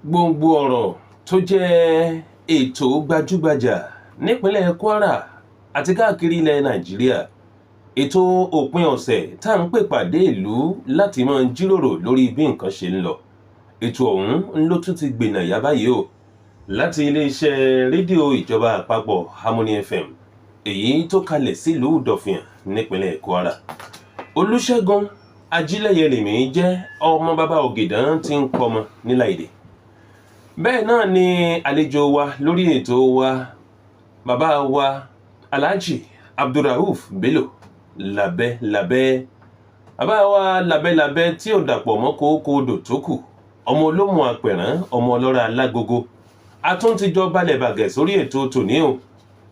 gbòǹgbò ọ̀rọ̀ tó jẹ́ ètò gbajúgbajà nípínlẹ̀ Kwara àti káàkiri ilẹ̀ Nàìjíríà, ètò òpin ọ̀sẹ̀ tá à ń pè pàdé ìlú láti máa jíròrò lórí bí nǹkan ṣe ń lọ. Ètò ọ̀hún ló tún ti gbìnà yá báyìí o láti iléeṣẹ́ rédíò ìjọba àpapọ̀ Harmony FM èyí tó kalẹ̀ sílùú Ìdọ̀fìn nípínlẹ̀ Kwara. Olúṣẹ́gun Ajílẹ̀yẹ lèmi jẹ́, ọmọ bàbá Ògìdán tí ń kọ́mọ níláìdè. Bẹ́ẹ̀ náà ni àlejò wa lórí ètò wa, bàbá wa Alhaji Abdulrauf Bello Labẹ́. Bàbá wa Labẹ́ tí ò dàpọ̀ mọ́ kókó odò tó kù, ọmọ olómù apẹ̀rán, ọmọ ọlọ́ra alágogo. A tún ti jọ balẹ̀ bàgẹ̀ sórí ètò tòní o,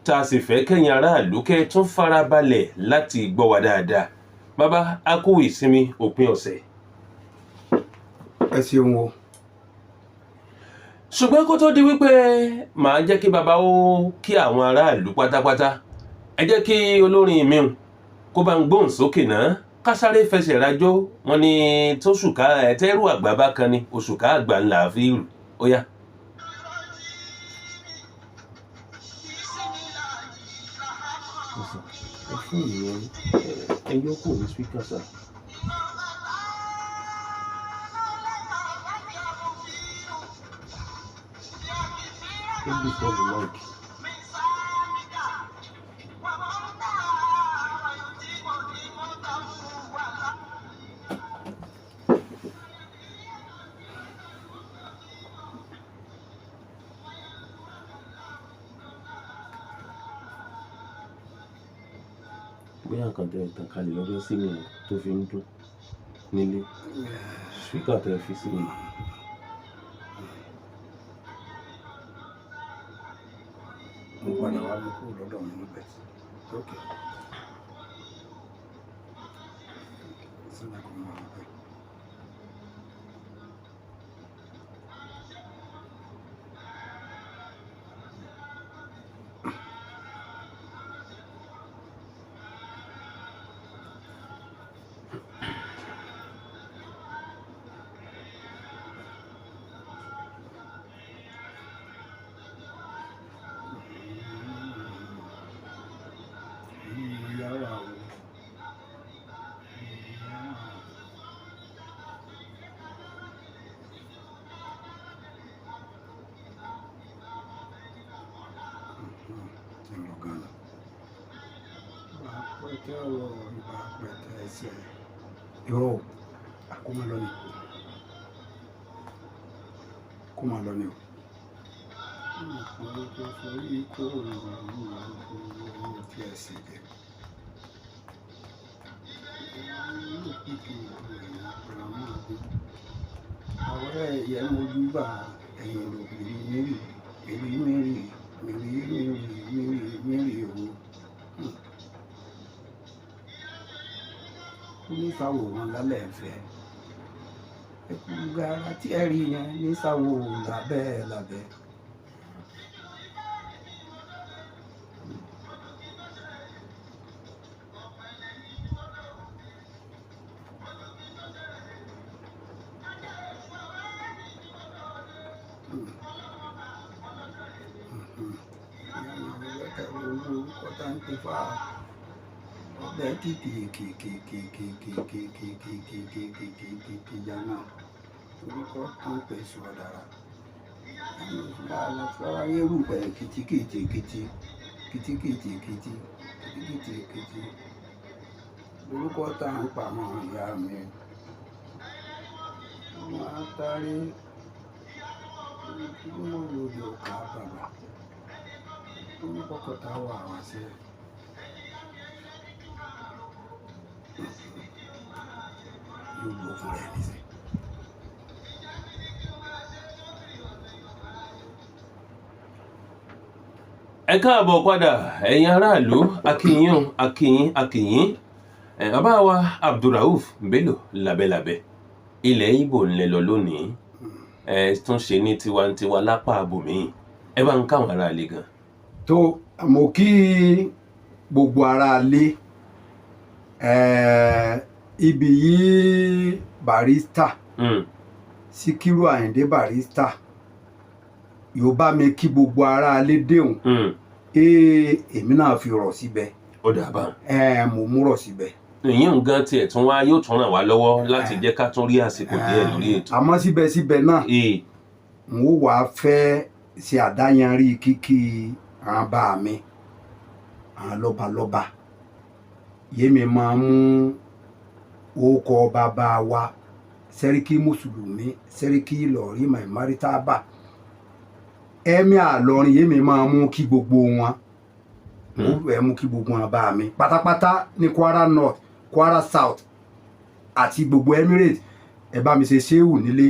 tá a sì fẹ́ kẹ́yìn aráàlú kẹ́ tún fara balẹ̀ láti gbọ́ wa dáadáa. Bàbá, a kú ìsinmi òpin ọ̀sẹ̀. Ẹ ṣeun o. Ṣùgbọ́n kó tó di wípé màá jẹ́ kí bàbá ó kí àwọn aráàlú pátápátá, ẹ jẹ́ kí olórin mi kó bá ń gbóhùn sókè náà ká sáré fẹsẹ̀ rajó. Wọ́n ní tóṣùká ẹ̀tẹ́rù àgbà bá kan ni òṣùká àgbà ńlá fi rù. Ó yá. Fún ìyẹn ẹyọ kò ní spíkà sá. Bóyá nǹkan tẹ tàn kalẹ̀ lọ́dún sí mi tó fi ń dún nílé, spíkà tẹ fi sí mi. Mo padà wá mi kúrò lọ́dọ̀ mi níbẹ̀. Ok. Sílẹ̀ kò mọ̀ ọ́n. Irọ́ kó máa lọ ni o. Àwọn ẹ̀yẹ mojú bá ẹ̀yìn òbí mẹ́rin o. Nísàwò wọn lálẹ́ ẹ̀fẹ́ ẹkú gara tí ẹ rí yẹn nísàwò lábẹ́. Ọbẹ̀ títí jana orúkọ tó ń pèsè ọ̀dàrà àlàfíà yẹ́rù bẹ̀ kìtìkìtì orúkọ tá à ń pa àwọn ìyá mi. Wọ́n á tarí mo lòdì ọ̀ka bàbá orúkọ kọta wà wá sí. Yóò lò fún rẹ̀ nísìn. Ẹ káàbọ̀ padà ẹ̀yin aráàlú, akíyín. Bàbá wa Abdulrauf Bello Labẹ́ ilẹ̀ Ìgbò ńlẹ̀ lọ lónìí, tún ṣe ní tiwantiwa lápá abòmíì. Ẹ bá ń káwọn aráalé gan. Tó mo kí gbogbo aráalé ibi yìí Barrister Síkírù Àyìndé Barrister yóò bá mi kí gbogbo ara alé déhùn èmi náà fi rọ̀ síbẹ̀. ó dàbà. mo mú rọ̀ síbẹ̀. ìyẹn nǹkan tiẹ̀ tún wá yóò tún ràn wá lọ́wọ́ láti jẹ́ ká tún rí àsìkò díẹ̀ lórí ètò. àmọ́ síbẹ̀síbẹ̀ náà n ó wàá fẹ́ ṣe àdáyanrí kíkí àwọn bá mi àwọn lọ́balọ́ba yémi máa mú orúkọ bàbá wa sẹ́ríkì mùsùlùmí sẹ́ríkì ìlọrin màìmárítàbà ẹ̀mí àlọrin yémi máa mú kí gbogbo wọn mú kí gbogbo wọn bá mi pátápátá ní Kwara North Kwara South àti gbogbo Emirates ẹ bá mi ṣe ṣéwù nílé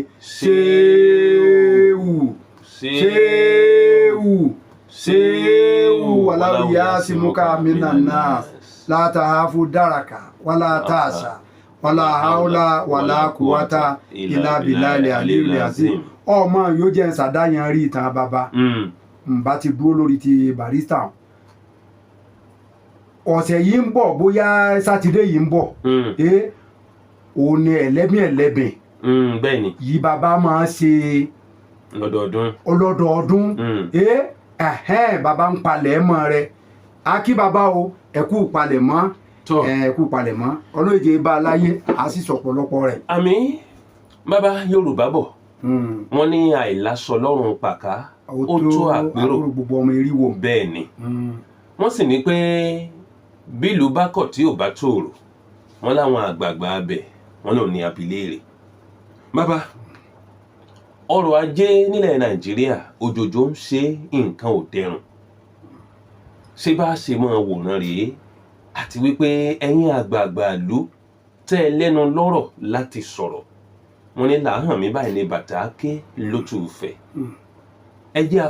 ṣéwù wàláwìyá símúkà mínàná látàáfù dáraka wàlá tàṣà wàlá haúlá wàlá kùwátà ìlà bìláìlẹ̀ àlèrè àti ọmọ yóò jẹ́ ṣàdáyàn rí ìtàn bàbá bá ti dúró lórí ti barista ọ̀sẹ̀ yìí ń bọ̀ bóyá sátidé yìí ń bọ̀ òun ni ẹlẹ́bìn bẹ́ẹ̀ni yìí bàbá máa ṣe ọlọ́dọọdún bàbá ń palẹ̀ mọ́ rẹ̀ a kí bàbá o ẹ̀kú palẹ̀ mọ́ ọlọ́ọ̀jẹ̀ bá a láyé a sì sọ̀pọ̀lọpọ̀ rẹ̀. àmín bàbá Yorùbá bọ̀ wọ́n ní àìláṣọ lọ́rùn pàká ó tó àpérò gbogbo ọmọ eriwo. bẹ́ẹ̀ ni wọ́n sì ní pé bílùú bá kọ̀ tí ò bá tòrò wọ́n láwọn àgbààgbà abẹ wọ́n lò ní abiléèrè. bàbá ọrọ̀ ajé nílẹ̀ Nàìjíríà òjòjò ń ṣe nǹkan ò dẹrùn ṣé bá ṣe máa wòran rèé àti wípé ẹ̀yin àgbààgbà ìlú tẹ́ ẹ lẹ́nu lọ́rọ̀ láti sọ̀rọ̀ wọ́n ní làáhàn mi báyìí ní bàtà ké lótú fẹ̀ ẹ jẹ́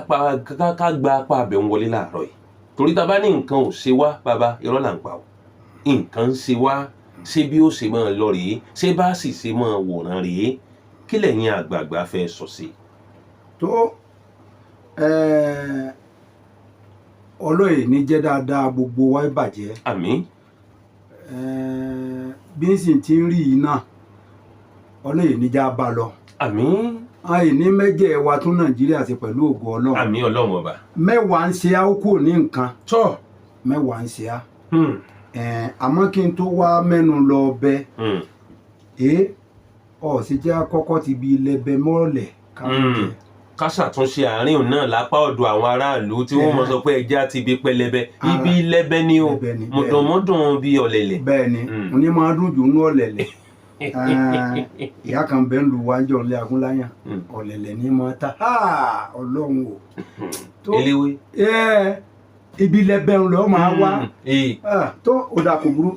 ká gba apá abẹ ń wọlé láàárọ̀ yìí torí tá a bá ní nǹkan ò ṣe wá bàbá irọ́ là ń pa ọ́ nǹkan ń ṣe wá ṣé bí ó ṣe máa lọ rèé ṣé bá sì ṣe máa wòran rèé kí lẹ̀yin àgbààgbà fẹ́ sọ sí. tó ọlọ́yè ní jẹ́ dáadáa gbogbo wa ìbàjẹ́. àmín. bí n sì ti ń rí yìí náà ọlọ́yè ní já bá lọ. àmín. àìní mẹ́jẹ̀ wa tún Nàìjíríà ṣe pẹ̀lú ògo Ọlọ́run. àmín Ọlọ́run ọba. mẹ́wàá ń ṣe á ó kò ní nǹkan. tọ́ mẹ́wàá ń ṣe á. àmọ́ kí n tó wá mẹ́nu lọ bẹ́ sì jẹ́ àkọ́kọ́ ti bi lẹ́bẹ̀ mọ́ọ̀lẹ̀ káwọn ká ṣàtúnṣe àárín òun náà lápá ọ̀dọ̀ àwọn aráàlú tí wọ́n mọ̀ sọ pé ẹja ti bi pẹlẹbẹ ibi lẹ́bẹ̀ ni o mọ̀dùnmọ́dùn bí ọ̀lẹ̀lẹ̀. bẹ́ẹ̀ ni mo ní máa dùn jù ní ọ̀lẹ̀lẹ̀ ìyá kan bẹ́ẹ̀ ń lu wájú ọ̀lẹ́ agúnláyàn ọ̀lẹ̀lẹ̀ ní máa ta Ọlọ́run o. eléwé. ibi lẹ́bẹ̀ ń lọ máa wá tó o dà kò burú.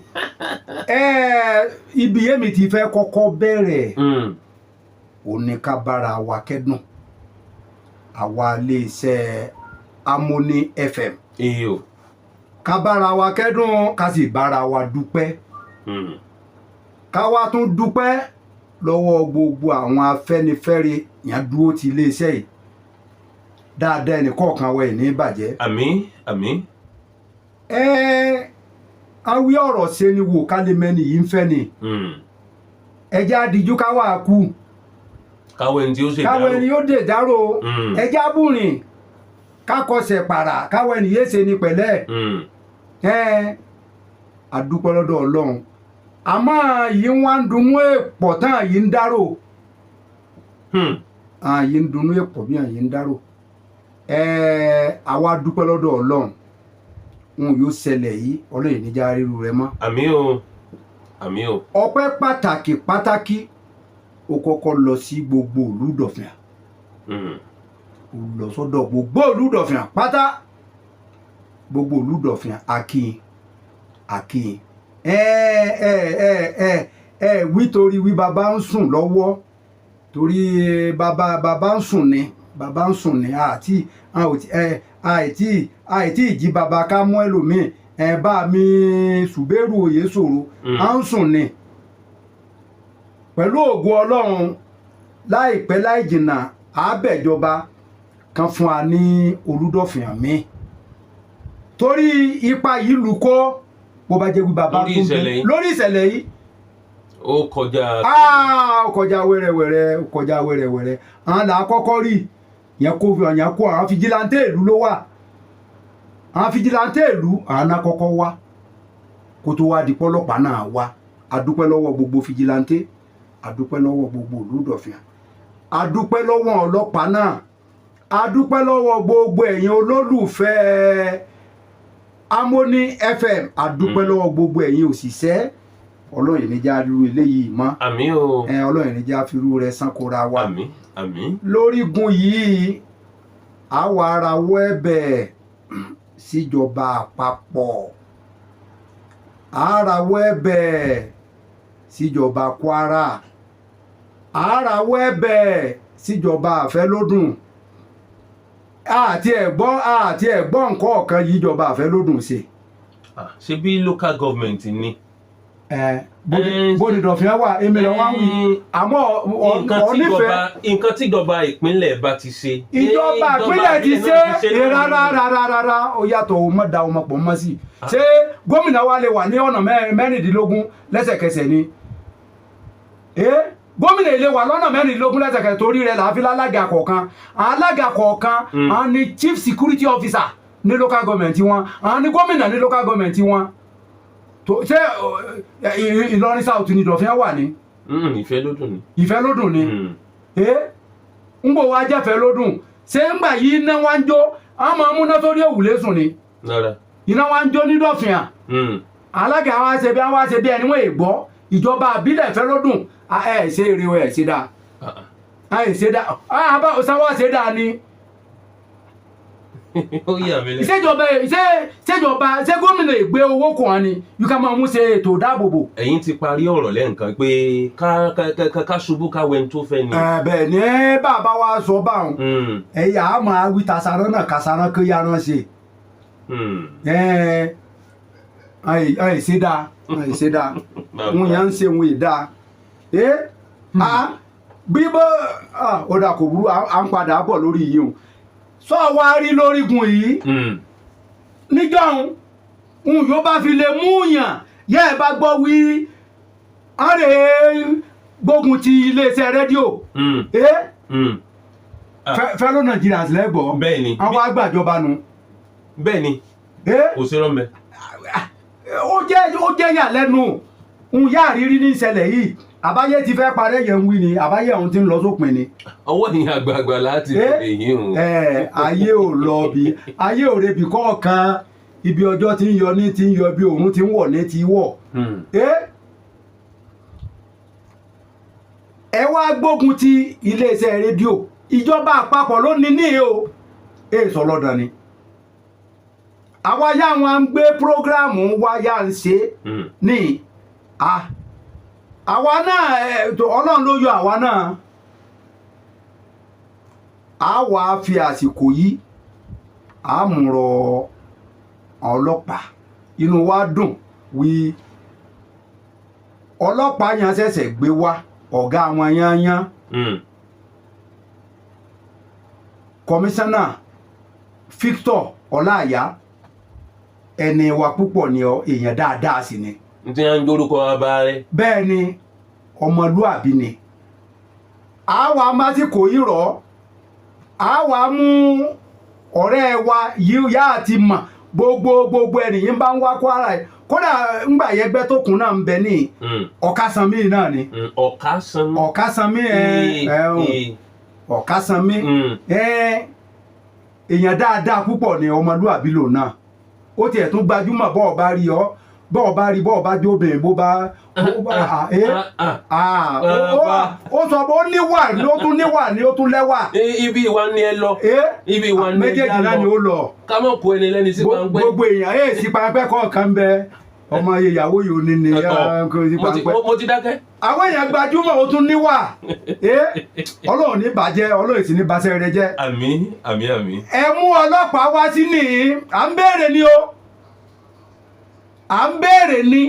ibi yémi ti fẹ́ kọ́kọ́ bẹ̀rẹ̀ ò ní ká bára wa kẹ́dùn àwa iléeṣẹ́ Harmony FM ká bára wa kẹ́dùn ká sì bára wa dúpẹ́ ká wá tún dúpẹ́ lọ́wọ́ gbogbo àwọn Afẹ́nifẹ́re yẹn dúró ti iléeṣẹ́ yìí dáadáa ẹnì kọ̀ọ̀kan wẹ̀ ní ìbàjẹ́. àmín àmín. awí ọ̀rọ̀ ṣe ni wò ká lè mẹ́ni yìí ń fẹ́ ni ẹjẹ́ àdìjú ká wà kú káwé ní tí ó ṣe dárò káwé ni ó dè dárò ẹjẹ́ àbúrìn kákọsẹ̀ pàrà káwé ni yéé ṣe ni pẹ̀lẹ́ àdúpẹ́ lọ́dọ̀ Ọlọ́run àmọ́ yìí wá ń dunú èpọ̀ tán yìí ń dárò yìí ń dunú èpọ̀ bí yìí ń dárò àwa dúpẹ́ lọ́dọ̀ Ọlọ́run wọn yóò ṣẹlẹ̀ yìí Ọlọ́run níjà ríru rẹ mọ́. àmín o àmín o. ọpẹ́ pàtàkì ó kọ́kọ́ lọ sí gbogbo ìlú Ìdọ̀fìn lọ sọ́dọ̀ gbogbo ìlú Ìdọ̀fìn pátá gbogbo ìlú Ìdọ̀fìn akin wí torí wí bàbá ń sùn lọ́wọ́ torí bàbá ń sùn ni àìtí ìjí bàbá ká mú ẹlòmíì bá mi ṣùgbẹ́rù òye ṣòro à ń sùn ni pẹ̀lú ògo Ọlọ́run láìpẹ́ láì jìnnà àbẹ̀jọba kan fún wa ní Olúdọ̀fìn àmì torí ipa yìí lù kó bó bá jẹ́ wí bàbá tó ń bí lórí ìṣẹ̀lẹ̀ yìí ó kọjá wẹ́rẹ́wẹ́rẹ́ àwọn là á kọ́kọ́ rí yẹn kó àwọn fìjìláńtẹ́ ìlú ló wà àwọn fìjìláńtẹ́ ìlú àwọn náà kọ́kọ́ wá kó tó wá di pọ́lọ́pàá náà wá adúpẹ́ lọ́wọ́ gbogbo fìjìláńtẹ́ adúpẹ́ lọ́wọ́ gbogbo olùdọ̀fìn adúpẹ́ lọ́wọ́ ọlọ́pàá náà adúpẹ́ lọ́wọ́ gbogbo ẹ̀yin olólùfẹ́ Harmony FM adúpẹ́ lọ́wọ́ gbogbo ẹ̀yin òṣìṣẹ́ Ọlọ́run ní já irú eléyìí mọ́ àmín o Ọlọ́run ní já firú rẹ̀ sánkóra wa àmín àmín lórígun yìí àwa arawọ́ ẹ̀bẹ̀ síjọba àpapọ̀ arawọ́ ẹ̀bẹ̀ síjọba Kwara arawọ́ ẹ̀bẹ̀ síjọba àfẹ́lódùn àti ẹ̀gbọ́n nǹkan ọ̀kan yìí ìjọba àfẹ́lódùn ṣe. ṣe bí local government ni. bódìdọ̀fíà wà èmi lọ wá ń wí àmọ́ nǹkan tíjọba ìpínlẹ̀ bá ti ṣe. ìjọba ìpínlẹ̀ ti ṣe rárá ó yàtọ̀ ó mọ̀ da ọmọ pọ̀ mọ́ sí i ṣé gómìnà wa lè wà ní ọ̀nà mẹ́rìndínlógún lẹ́sẹ̀kẹsẹ̀ ni gómìnà ilé wa lọ́nà mẹ́rìndínlógún lẹ́sẹ̀kẹsẹ̀ torí rẹ̀ láàfin alága kọ̀ọ̀kan alága kọ̀ọ̀kan àwọn ni chief security officer ní local government wọn àwọn ni gómìnà ní local government wọn ṣé Ìlọrin south ni ìdọ̀fíà wà ní. ìfẹ́lódùn ni ń bò wá jẹ́fẹ́ lódùn ṣé ń gbà yí iná wá ń jó àwọn máa múná sórí òwúlé sùn ni iná wá ń jó ní dọ̀fíà alága wa ṣe bí ẹni wọ́n ègbọ́ ìjọba àbílẹ̀ ìfẹ́lódùn ṣe eré ẹ̀ ṣe dáa ṣe dáa àbá òsáwọ́ ṣe dáa ni. ìṣèjọba ṣé gómìnà ìgbé owó kò hàn ni yóò ká máa mú ṣe ètò ìdáàbòbò. ẹ̀yin ti parí ọ̀rọ̀ lẹ́ǹkan pé ká ṣubú ká wẹni tó fẹ́ ni. bẹ́ẹ̀ ni bàbá wa sọ báwọn ẹ̀yà á máa wí tasaran náà kasaran kó yára ṣe. ṣe dáa wọn yà ń ṣe wọn ìdá bíbọ́ ó dà kò burú à ń padà bọ̀ lórí yìí o sọ wá rí lórígun yìí níjọ́hun yóò bá fi lè mú yàn yẹ́ ẹ bá gbọ́ wí àrè gbógun ti iléeṣẹ́ rédíò Fellow Nigerians lẹ́gbọ̀ọ́ bẹ́ẹ̀ni àwọn àgbàjọba nu bẹ́ẹ̀ni kò sí rọ́mẹ́. ó jẹ́ yà lẹ́nu yá àrírí ní ìṣẹ̀lẹ̀ yìí àbáyé ti fẹ́ parẹ́ yẹn ń wí ni àbáyé ọ̀hún ti ń lọ sópin ni. ọwọ́ ni àgbààgbà láti fi èyí o. ayé ò lọ bí ayé ò rebi kọ̀ọ̀kan ibi ọjọ́ ti ń yọ ní ti ń yọ bí òun ti ń wọ̀ ní ti wọ̀. ẹ wá gbógun ti iléeṣẹ́ rédíò ìjọba àpapọ̀ ló ní o èso lọ́dọ̀ ni. àwa yá wọn ń gbé prógráàmù wa yá ń ṣe ní àwa náà Ọlọ́run ló yọ àwa náà a wá fi àsìkò yìí a múrọ̀ ọlọ́pàá inú wa dùn wí ọlọ́pàá yẹn ṣẹ̀ṣẹ̀ gbé wá ọ̀gá wọn yányán kọmíṣánná Victor Ọláìyá ẹni wa púpọ̀ ni èèyàn dáadáa sí ni. tí wọ́n ń dórúkọ ọba rẹ̀. bẹ́ẹ̀ ni ọmọlúàbí ni àwa másìkò yìí rọ̀ àwa mú ọ̀rẹ́ wa yìí yá àti mọ̀ gbogbo ẹnìyàn bá ń wá Kwara ẹ̀ kódà ńgbà yẹgbẹ́ tó kún náà ń bẹ ní Ọ̀kásánmí náà ni. Ọ̀kásánmí Ọ̀kásánmí èèyàn dáadáa púpọ̀ ni ọmọlúàbí lò náà ó tiẹ̀ tún gbajúmọ̀ bọ́ọ̀ bá rí bọ́ọ̀ bá jóbìnrin bó bá ó sọ pé ó níwà ni ó tún níwà ni ó tún lẹ́wà. ibi ìwà ni ẹ lọ ibi ìwà ni ẹ méjèèjì náà ni ó lọ. ká mọ̀ kó ẹni lẹ́ni sí pàǹpẹ́. gbogbo èèyàn sí pàǹpẹ́ kọ̀ọ̀kan bẹ ọmọ ìyàwó yìí ò ní ni mo ti dákẹ́. àwọn èèyàn gbajúmọ̀ ó tún níwà Ọlọ́run ní bàjẹ́ Ọlọ́run sì ní baṣẹ́ rẹ jẹ́. àmín àmín àmín. ẹ mú ọlọ́pàá wá sí nìyí à ń béèrè ni o à ń béèrè ni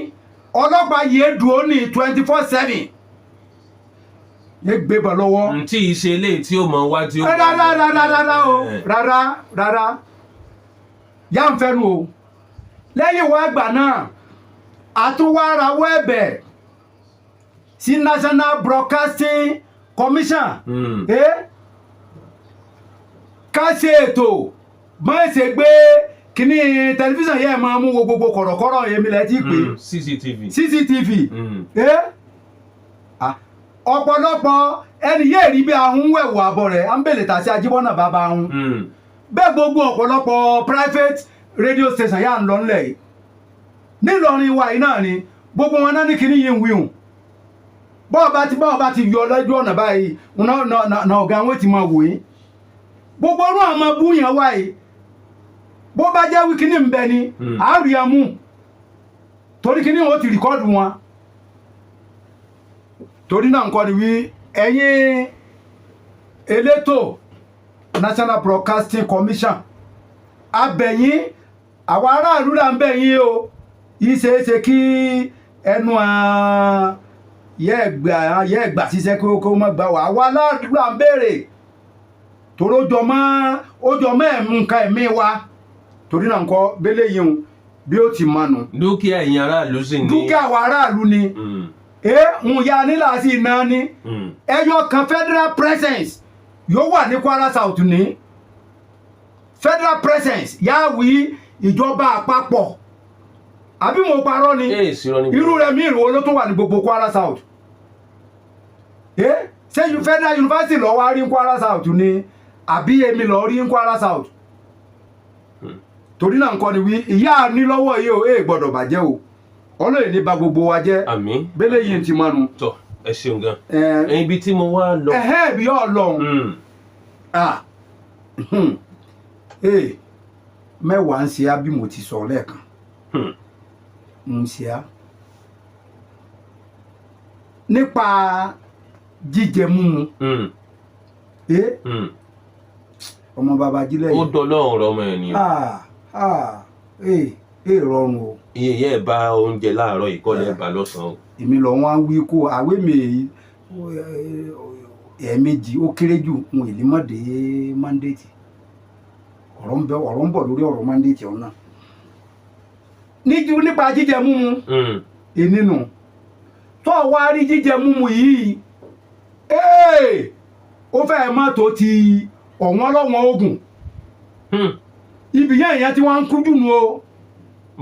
ọlọ́pàá yìí dùn ó ní 24/7 yẹ gbé bọ̀ lọ́wọ́. tí ì ṣe eléyìí tí ó mọ̀ wá tí ó. rárá yá ń fẹ́nu o lẹ́yìn wá àgbà náà àtúwárawọ́ ẹ̀bẹ̀ sí National Broadcasting Commission ká ṣe ètò má ṣe gbé kíní tẹlifíṣàn yẹn máa mú wo gbogbo kọ̀rọ̀kọ̀rọ̀ yẹn mi lẹ́ ti pè CCTV ọ̀pọ̀lọpọ̀ ẹni yéè rí bí ahun wẹ̀wù àbọ̀ rẹ̀ à ń bèlè tà sí Ajíbọ́nà bàbá ahun bẹ́ẹ̀ gbogbo ọ̀pọ̀lọpọ̀ private radio station yà ń lọ nílẹ̀ yìí nílọrin wa yìí náà ni gbogbo wọn náà ní kíní yìí ń wíhùn bọ́ọ̀ bá ti yọ lọ́jọ́ ọ̀nà báyìí na ọ̀gá wọn ti máa wò yín gbogbo ọdún àmọ́ búyàn wá yìí bó bá jẹ́ wí kíní ń bẹ ni àárí amú torí kíní wọn ti rìkọ́ọ̀dù wọn torí náà nǹkan ni wí ẹ̀yin elétò National Broadcasting Commission abẹ̀yìn àwọn aráàlú là ń bẹ̀yìn o yìí ṣeéṣe kí ẹnu yẹ ẹgbà ṣiṣẹ́ kí ó mọ̀ gbà wá àwọn aráàlú là ń béèrè torí ó jọ mọ́ ẹ̀mú nǹkan ẹ̀mí wa torí náà nǹkan bẹ́lẹ̀ yìí bí ó ti mọ̀nù. dúkìá ẹ̀yin aráàlú sì ní. dúkìá àwọn aráàlú ni ń ya nílà sí iná ní ẹyọ kan federal presence yóò wà ní Kwara South ní federal presence yá wí ìjọba àpapọ̀ àbí mo parọ́ ni irú rẹ̀ mí ìrò ló tún wà ní gbogbo Kwara South ṣé federal university lọ wá rí Kwara South ni àbí èmi lọ rí Kwara South torí náà nǹkan ni wí ìyá ní lọ́wọ́ yìí o gbọ́dọ̀ bàjẹ́ o ọlọ́yìn ní ba gbogbo wa jẹ́ àmín bẹ́lẹ̀ yìí ti mọ́nu. tọ́ ẹ ṣeun gan ibi tí mo wá lọ. bí Ọlọ́run mẹ́wàá ń ṣe á bí mo ti sọ lẹ́ẹ̀kan ń ṣe á nípa jíjẹ múmu ọmọ bàbá jílẹ̀ yìí ó dọlọ́run rọmọ ẹ̀ nìyẹn rọrùn o. iye yẹ bá oúnjẹ láàárọ̀ ìkọlẹ̀ bá lọ́sàn-án. èmi lọ wọn wí kó àwé mi ẹ̀ẹ̀mejì ó kéré jù n ò lè mọ̀ dé mandate ọ̀rọ̀ ń bọ̀ lórí ọ̀rọ̀ mandate ọ̀hún náà. nípa jíjẹ múmu nínú tó wá rí jíjẹ múmu yìí ó fẹ́ mọ́ tó ti ọ̀wọ́n lọ́wọ́n ogun ibi yẹn ìyẹn tí wọ́n ń kú jù nù o.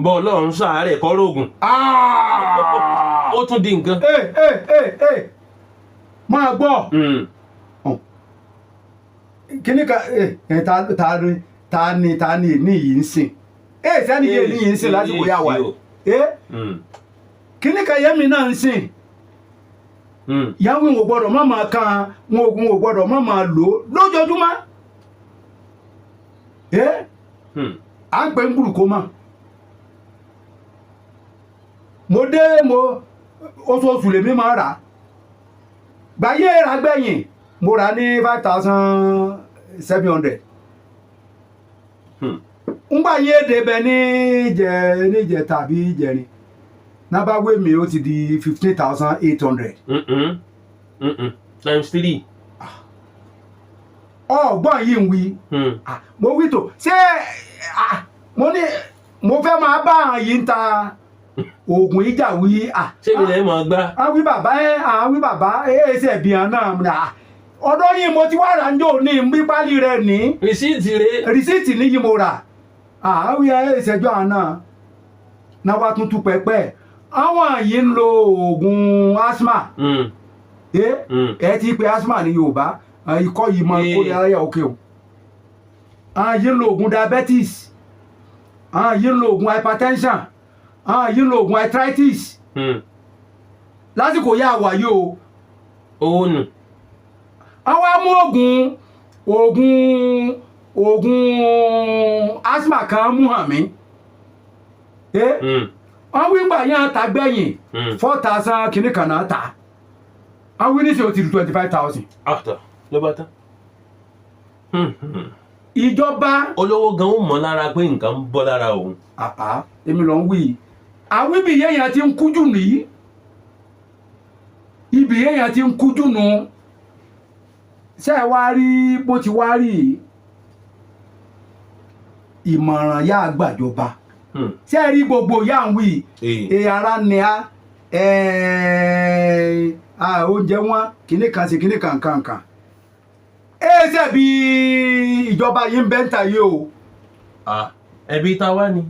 bọ́ Ọlọ́run ṣàárẹ̀ kọ́ rògùn. ó tún di nǹkan. máa gbọ́ kíní ka ta ni ní yìí ń sìn sẹ́ni yìí ní yìí ń sìn láti wòye àwà kíní ka yẹ́mi náà ń sìn yàwó wọn ò gbọ́dọ̀ má máa kan wọn ò gbọ́dọ̀ má máa lò lójoojúmọ́ à ń pè ń gbùrù kó mọ́ mo oṣooṣù lèmi máa rà gbàyé rà gbẹ̀yìn mo rà ní 5,700 ń gbà yé débẹ̀ níjẹ tàbí ìjẹrin nábàwé mi ó ti di 15,800. times 3. ọgbọ́n yìí ń wí mo wí tó ṣé mo fẹ́ máa bá àwọn yìí ń ta oògùn ìjà wí ṣé ilẹ̀ mọ̀ gbá. àwí bàbá ṣe bí hàn náà ọ̀dọ̀ yìí mo ti wá rà ń jò ní pípálí rẹ̀ ní. rìsíìtì ní yìí mo rà àwí ìṣẹ́jọ́ àná náà wá tuntun pẹ́pẹ́ àwọn yìí ń lo oògùn asthma ẹ ti pe asthma ní Yorùbá ikọ́ yìí máa kó lè aráyà òkè o yìí ń lo oògùn diabetes yìí ń lo oògùn hypertension yìí ń lo oògùn arthritis lásìkò yá wà yìí o owó nù àwọn amú oògùn asthma kan mú hàn mí wọ́n wí gbà yẹn àtàgbẹ̀yìn 4,000 kìíní kan náà ta wọ́n wí ní sí o ti di 25,000. àtà ló bá tán. ìjọba olówó gan ó mọ̀ lára pé nǹkan ń bọ́ lára òun. èmi ló ń wí àwíbi yẹn ti ń kújù nìyí ibi yẹn ti ń kújù nù ṣé ẹ wá rí bó ti wá rí ìmọ̀ràn yá àgbàjọba ṣé ẹ rí gbogbo yá ń wí ara ni oúnjẹ wọn kìnnì kan sí kìnnì kan ṣe bí ìjọba ìjọba yìí ń bẹ́ ń ta yìí o. ẹbí ta wá ni.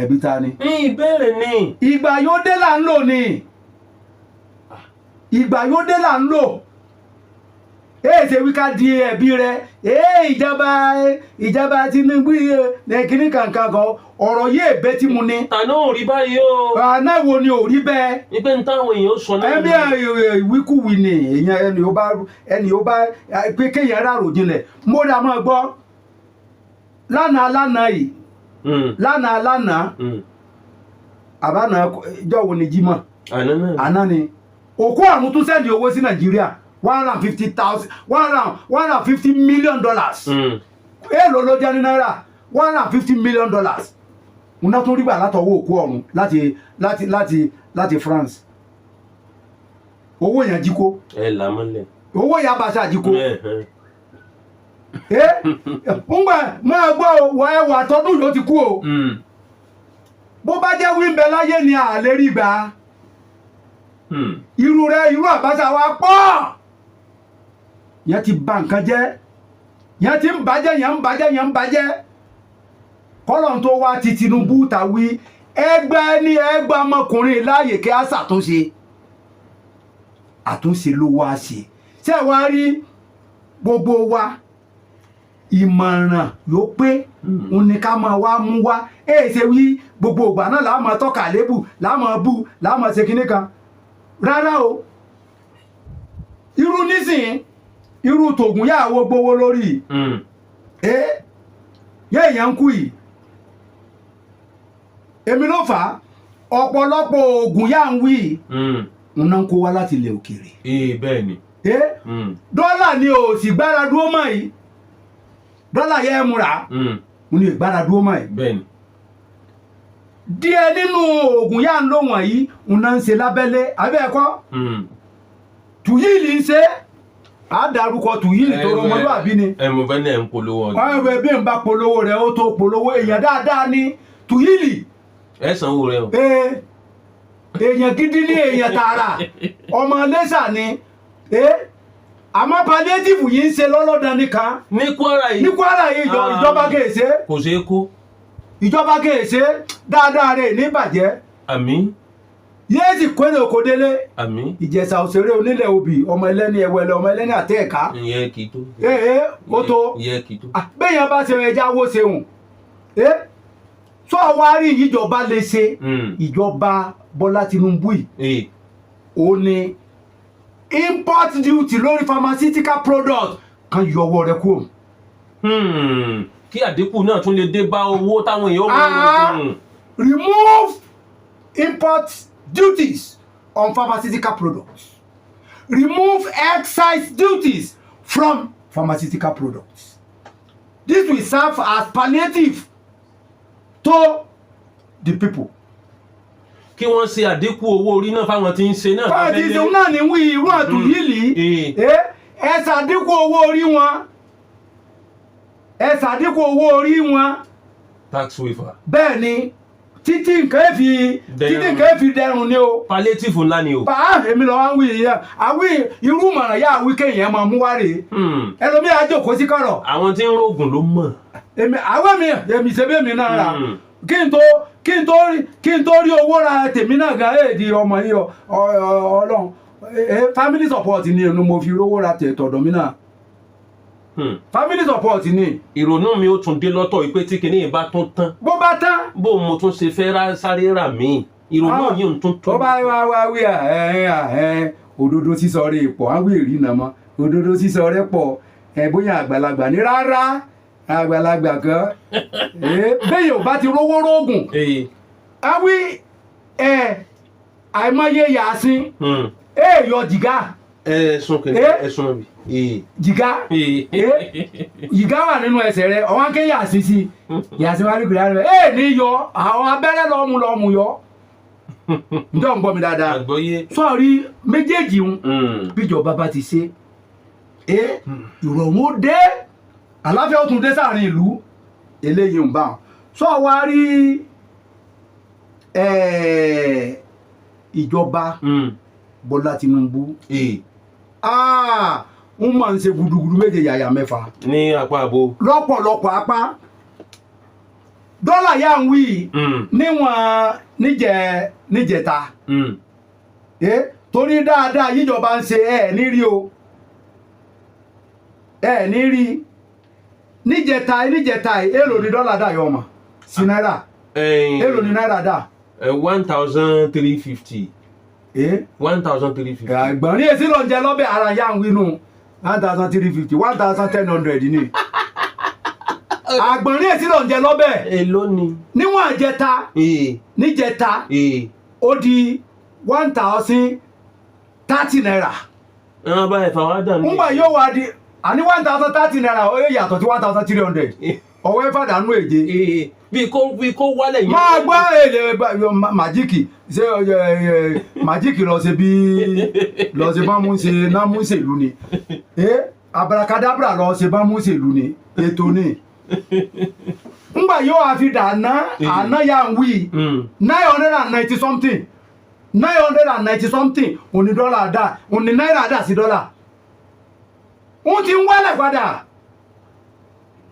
ẹbí ta ni. ìbéèrè ni. ìgbà yóò dé là ń lò ni. ìgbà yóò dé là ń lò. ṣe wí ká di ẹbí rẹ ìjọba Tinubu kìíní kankan kan ọ̀rọ̀ yìí èbé tí mo ní. àná ò rí báyìí o. àná wo ni ò rí bẹ́ẹ̀. ìpè ń táwọn èèyàn sọ náà. ẹbí ìwíkúwì ni èèyàn ẹni ó bá pé kéèyàn rárò jinlẹ̀ mo dà máa gbọ́ lánàá yìí lánàá àbánà ìjọ wo ni Jímọ̀ àná ni òkú àrùn tún sẹ́ndì owó sí Nàìjíríà $150 million. èèlò ló jẹ́ ní náírà $150 million. mo ná tún rí gbà látọwọ́ òkú ọ̀run láti France. owó yẹn jí kó. làmọ́lẹ̀. owó yẹn abàṣà jí kó. máa gbọ́ ẹwà tọdún yóò ti kú o. bó bá jẹ́ wíńbẹ láyé ni àlè rí gbà. irú àbáṣà wa pọ̀. yẹn ti bà nǹkan jẹ́ yẹn ti ń bàjẹ́ kọ́lọ̀ tó wá ti Tinubu tàwí ẹgbẹ́ ọmọkùnrin láàyè kí á ṣàtúnṣe ló wá ṣe ṣé wá rí gbogbo wa ìmọ̀ràn yóò pé òun ni ká máa wá mú wá ṣe wí gbogbo ìgbà náà láàmú tọ́ka lébù láàmú ṣe kinní kan rárá o. irú nísìnyí irú tògùn yàwó gbówó lórí èèyàn ń kú yìí èmi ló fà á ọ̀pọ̀lọpọ̀ oògùn yà ń wí ń ná kó wá láti ilẹ̀ òkèèrè. bẹ́ẹ̀ ni. dọ́là ni ò sì gbára dúró mọ́ yìí dọ́là yẹ múra mo ní ìgbára dúró mọ́ yìí. bẹ́ẹ̀ ni. díẹ̀ nínú oògùn yà ń lò wọ̀nyí ń ná ń ṣe lábẹ́lé abẹ́ẹ̀kọ́ tùyíìlì ń ṣe àdárúkọ tùyíìlì tó rọmọlúwàbí ni. mo fẹ́ ní ẹ̀ ń polówó ọdún. ọ̀rẹ́ bí n bá polówó rẹ̀ ó tó polówó èèyàn dáadáa ní tùyíìlì. ẹ sanwó rẹ o. èèyàn gidi ní èèyàn tààrà ọmọ lẹ́sà ni àmọ́ palliative yìí ń ṣe lọ́lọ́dàn nìkan. ní Kwara yìí ìjọba kèèṣe. kò ṣeé kó. ìjọba kèèṣe dáadáa rẹ̀ ní ìbàjẹ́. àmín. yéèsì kóni òkòdélé. àmín. Ìjẹ̀ṣà òṣèré onílẹ̀ òbí ọmọ ẹlẹ́ni ẹwẹ́lẹ́ ọmọ ẹlẹ́ni àtẹ́ ẹ̀ka. ìyẹn kì í tó. ó tó. ìyẹn kì í tó. béèyàn bá ṣe ẹja wo ṣeun. sọ wá rí ìjọba lè ṣe ìjọba Bọ́lá Tinubu yìí. ó ní import duty lórí pharmaceutical product kan yọ ọwọ́ rẹ̀ kúrò. kí àdínkù náà tún lè dé bá owó táwọn èèyàn wọ́n. remove import duties on pharmaceutical products. Remove excise duties from pharmaceutical products. This will serve as palliative to the people. Kí wọ́n ṣe àdínkù owó orí náà fáwọn tí ń ṣe náà. Fáwọn tí ń ṣe náà ní wí irú àtúnyìlì. Ẹ ṣàdínkù owó orí wọn. Ẹ ṣàdínkù owó orí wọn. Tax waiver. Bẹ́ẹ̀ ni títí nǹkan fi dẹrùn ni o. palliative ńlá ni o. èmi lọ wá ń wí yìí àwí irú mọ̀ràn yá àwí kéèyàn máa mú wá rèé. ẹlòmíì á jókòó sí kọ̀rọ̀. àwọn tí ń rògùn ló mọ̀. èmi ṣe bẹ́ẹ̀ mi náà rà kí n tó rí owó ra tèmi náà gan èdè ọmọ yìí Ọlọ́run family support ni mo fi rówó ra tọ̀dọ̀ mi náà. family support ni. ìrònú mi ó tún dé lọ́tọ̀ pé tí kinní bá tún tán. bó bá tán. bó mo tún ṣe fẹ́ sáré rà mí ìrònú yìí ń tún tó. tó bá wá wí òdodo sísọ rẹ̀ pọ̀ á wí ìrìnà mọ́ òdodo sísọ rẹ̀ pọ̀ bóyá àgbàlagbà ní rárá àgbàlagbà kan bẹ́ẹ̀ ò bá ti rówó rógùn á wí àìmọye yàásín yọ jìgá. ẹ̀sùn kìnìún ẹ̀sùn mi. jìgá wà nínú ẹsẹ̀ rẹ̀ ọ̀wọ́n ké yàásín sí yàásín wà nígbìrì rẹ̀ ní yọ àwọn abẹ́rẹ́ lọ́mú yọ. ǹjọ́ ń gbọ́ mi dáadáa sọ́ọ̀rí méjèèjì ń bíjọba bá ti ṣe ìrọ̀rùn ó dé àlàáfíà ó tún dé sáàrin ìlú eléyìí ń bá wọn sọ́ọ̀ wá rí ìjọba Bọ́lá Tinubu ń máa ń ṣe gudugudu méje yàyà mẹ́fà. ní apá abo. lọ́pọ̀lọpọ̀ apá dọ́là yà ń wí níwọ̀n níjẹta torí dáadáa yíjọba ń ṣe ẹ̀ ní rí o ẹ̀ ní rí níjẹta èlò ní dọ́là dà yọ ọmọ sí náírà èlò ní náírà dà. 1,350. 1,350. ẹ̀gbọ́n ní èsì ló ń jẹ lọ́bẹ̀ ara yà ń wí nù 1,350 1,100 ni àgbọ̀n ní èsì ló ń jẹ lọ́bẹ̀. èló ni. níwọ̀n àjẹta níjẹta ó di 1,030 naira. ẹ̀rọ bá ẹ̀fà wá dà ní. ń gbà yóò wá di àní 1,030 naira ó yẹ yàtọ̀ sí 1,300 ọwọ́ ẹ̀fà dànù èje. bí kò wálẹ̀ yìí. máa gbọ́ èlé màjíìkì ṣé màjíìkì lọ ṣe bá mú ṣe náà mú ṣèlú ni abracadabra lọ ṣe bá mú ṣèlú ni ètò ni. ngbà yóò wá fi dà àná yà ń wí 990 something 990 something òní dọ́là dà òní náírà dà sí dọ́là ó ti ń wálẹ̀ padà.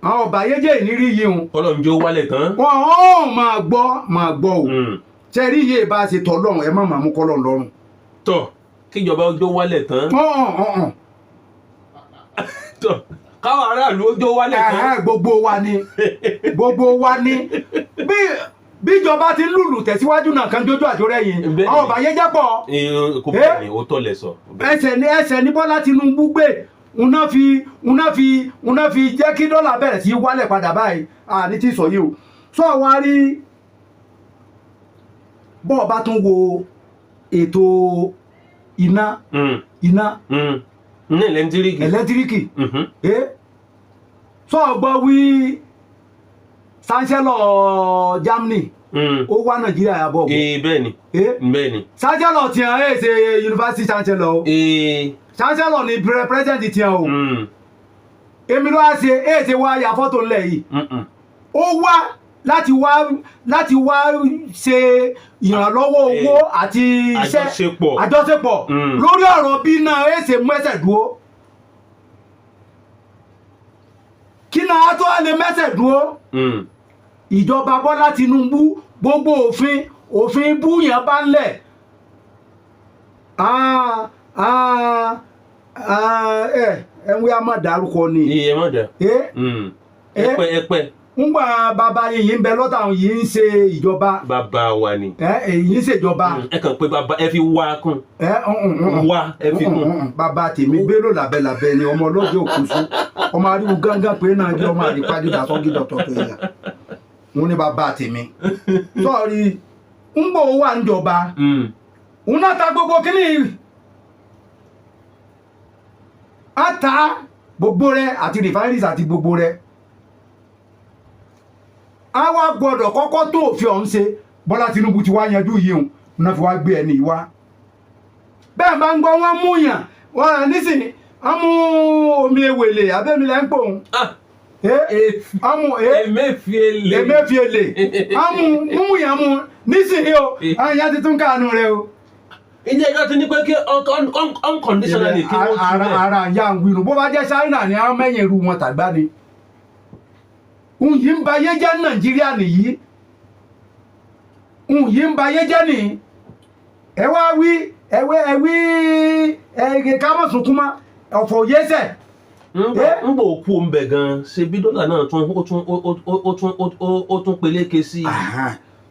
àwọn ọba ayéjẹ́ ìnírí yìí ń. Ọlọ́run jẹ́ ó wálẹ̀ tán. wọ́n máa gbọ́ o ṣe rí iye bá ṣe tọ́ lọ́rùn ẹ má máa mú kọ́lọ́run lọ́rùn. tọ́ kíjọba ọjọ́ wálẹ̀ tán. tọ́ káwọn aráàlú ọjọ́ wálẹ̀ tán. gbogbo wa ni bíjọba ti ń lùlù tẹ̀síwájú náà kan jójú àjò rẹ̀ yìí àwọn ọba ayéjẹ́ pọ̀. kò bẹ́ẹ̀ ni ó tọ́ lẹ sọ. ẹsẹ̀ ní Bọ́lá Tinubu gbé una fi jẹ́ kí dọ́là bẹ̀rẹ̀ sí wálẹ̀ padà báyìí ní tí sọ yìí o sọ wá rí bọ́ọ̀ bá tún wo ètò iná ní ẹlẹ́ntíríkì sọ gbọ́ wí chancellor Germany ó wá Nàìjíríà yàbọ̀ bẹ́ẹ̀ni chancellor tí a ṣe university chancellor chancellor ni president ti hàn o èmi ló wá ṣe wá ya fọ́tò ńlẹ̀ yìí ó wá láti wá ṣe ìrànlọ́wọ́ owó àti iṣẹ́ àjọṣepọ̀ lórí ọ̀rọ̀ bí náà mú ẹsẹ̀ dúró kí náà tó lè mẹ́sẹ̀ dúró ìjọba Bọ́lá Tinubu gbogbo òfin búyàn bá ń lẹ̀ ẹ̀wẹ́ a máa dárúkọ ni. iye mọ̀ dà. ẹpẹ. ńgbà bàbá yìí ń bẹ lọ́tà yìí ń ṣe ìjọba. bàbá wa ni. èyí ń ṣèjọba. ẹ kàn pé bàbá ẹ fi wá kún. wá ẹ fi kún. bàbá tèmi gbélò làbẹ́làbẹ́ ni ọmọ ọlọ́jọ́ òkúṣu ọmọ ariwo gángan pé náà jẹ́ ọmọ àrípàdé dàtọ́gí dọ̀tọ̀ tó yẹ. wọ́n ní bàbá tèmi. sọ́ọ̀rì ńgbà ó wà níjọba. òun náà ta gbogbo kíní. ata gbogbo rẹ̀ àti refineries àti gbogbo rẹ̀ a wá gbọ́dọ̀ kọ́kọ́ tó òfin ọ̀hún ṣe Bọ́lá Tinubu ti wá yanjú yìí hùn náà fi wá gbé ẹni wá bẹ́ẹ̀ bá ń gbọ́ wọ́n mú yàn wọ́n nísìnyí wọ́n mú omi ewèlè abẹ́milẹ̀ ń pò ń Emefiele mú yàn mú nísìnyí o àwọn yàn ti tún káànú rẹ o. ilé ẹjọ́ ti ní pé kí unconditionally kí wọ́n tún lẹ̀. ara ya ń gbinú bó bá jẹ́ China ni àwọn mẹ́yìn irú wọn tàgbá ni. Yìí ń ba ayé jẹ́ Nàìjíríà nìyí. Yìí ń ba ayé jẹ́ nìyí. Ẹ wá wí kámọ̀ sunkún mọ́ ọ̀fọ̀ yẹ́sẹ̀. ń bò kú ombẹ̀ gan ṣe bí dọ́là náà ó tún peléke sí.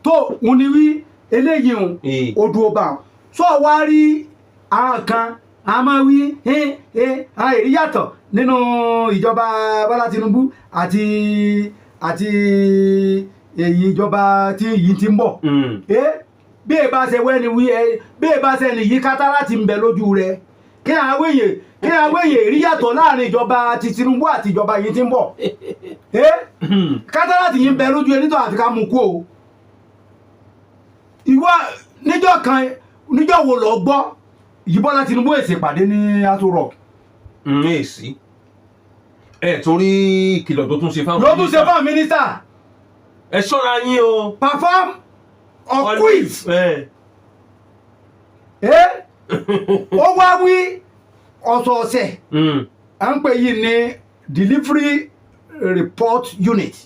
tó ń ní wí eléyìí ó dúró bá wọn. sọ wá rí àwọn kan a máa wí èrí yàtọ̀ nínú ìjọba Bọ́lá Tinubu àti èyí ìjọba tí yìí ti ń bọ̀ bí ẹ bá ṣe wẹ́ni wí bí ẹ bá ṣe ní yí kátàrà ti ń bẹ lójú rẹ kí àwọn èyè èrí yàtọ̀ láàrin ìjọba ti Tinubu àti ìjọba yìí ti ń bọ̀ kátàrà ti yìí ń bẹ lójú ẹni tó àfi ká mú kú o ìwọ níjọ́ wo lọ gbọ́ yìí Bọ́lá Tinubu èsì pàdé ní Aso Rock. èsì torí ìkìlọ̀ tó tún ṣe fáwọn mínísítà. ló tún ṣe fáwọn mínísítà. ẹ ṣọ́ra yín o. perform or quit. ó wá wí ọ̀sọ̀ọ̀sẹ̀ à ń pè yìí ní delivery report unit.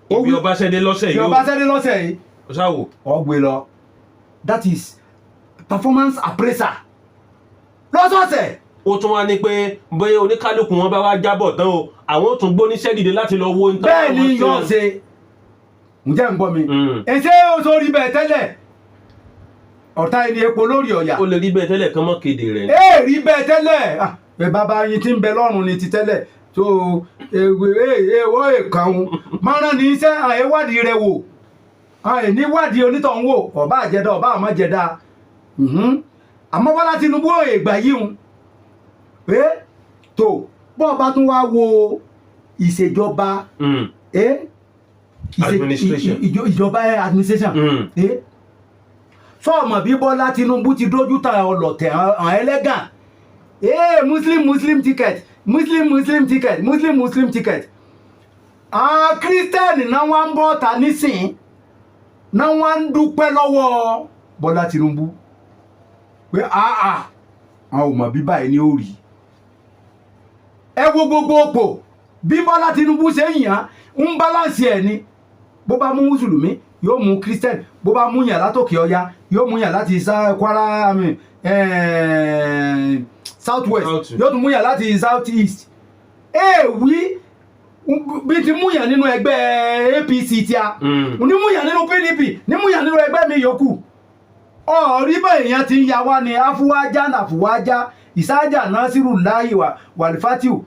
ibi Ọbaṣẹ́dé lọ́sẹ̀ yìí. ibi Ọbaṣẹ́dé lọ́sẹ̀ yìí. ṣáwò. ọgbẹ́ lọ that is performance appraiser lọ́sọ̀ọ̀sẹ̀. ó tún wá ní pé bóyá oníkálukú wọn bá wá jábọ̀ tán o àwọn tún gbóníṣẹ́ dìde láti lọ wo. bẹ́ẹ̀ ni yóò ṣe ǹjẹ́ ń gbọ́ mi. ṣé o tó rí bẹ́ẹ̀ tẹ́lẹ̀ ọ̀tá ẹni epo lórí ọ̀yà. ó lè rí bẹ́ẹ̀ tẹ́lẹ̀ kán mọ́ kéde rẹ̀. rí bẹ́ẹ̀ tẹ́lẹ̀ ẹ bàbá yín tí ń bẹ lọ́rùn ni ti tẹ́lẹ̀ tó èèwọ̀ èkánwó márùn ní iṣẹ́ àìwádìí rẹ̀ wò àìníwádìí onítọ̀hún wò ọba àjẹdá ọba àmọ́jẹdá àmọ́ Bọ́lá Tinubu ìgbà yìí pé tó bọ́ọ̀ bá tún wá wo ìṣèjọba ìjọba administration sọ́ọ̀mọ̀ bí Bọ́lá Tinubu ti dójú ta ọlọ̀tẹ̀ àwọn ẹlẹ́gàn muslim ticket muslim ticket àwọn kírísítẹ́nì náà wá ń bọ́ ta nísìn náà wá ń dúpẹ́ lọ́wọ́ Bọ́lá Tinubu pé àwọn ò mọ̀ bí báyìí ni ó rí ẹ wo gbogbo òpò bí Bọ́lá Tinubu ṣe ń yàn ń balance ẹ̀ ni bó bá mú mùsùlùmí yóò mú kírísítẹ́nì bó bá mú yàn látòkè ọya yóò mú yàn láti Kwara south west yóò tún mú yàn láti south east wí bí ti mú yàn nínú ẹgbẹ́ APC tí a ní mú yàn nínú PDP ní mú yàn nínú ẹgbẹ́ mi yòókù ọ̀rí bá èèyàn ti ń ya wá ní àfúwájá ìsájà nasiru láyìwá wàlífàtíù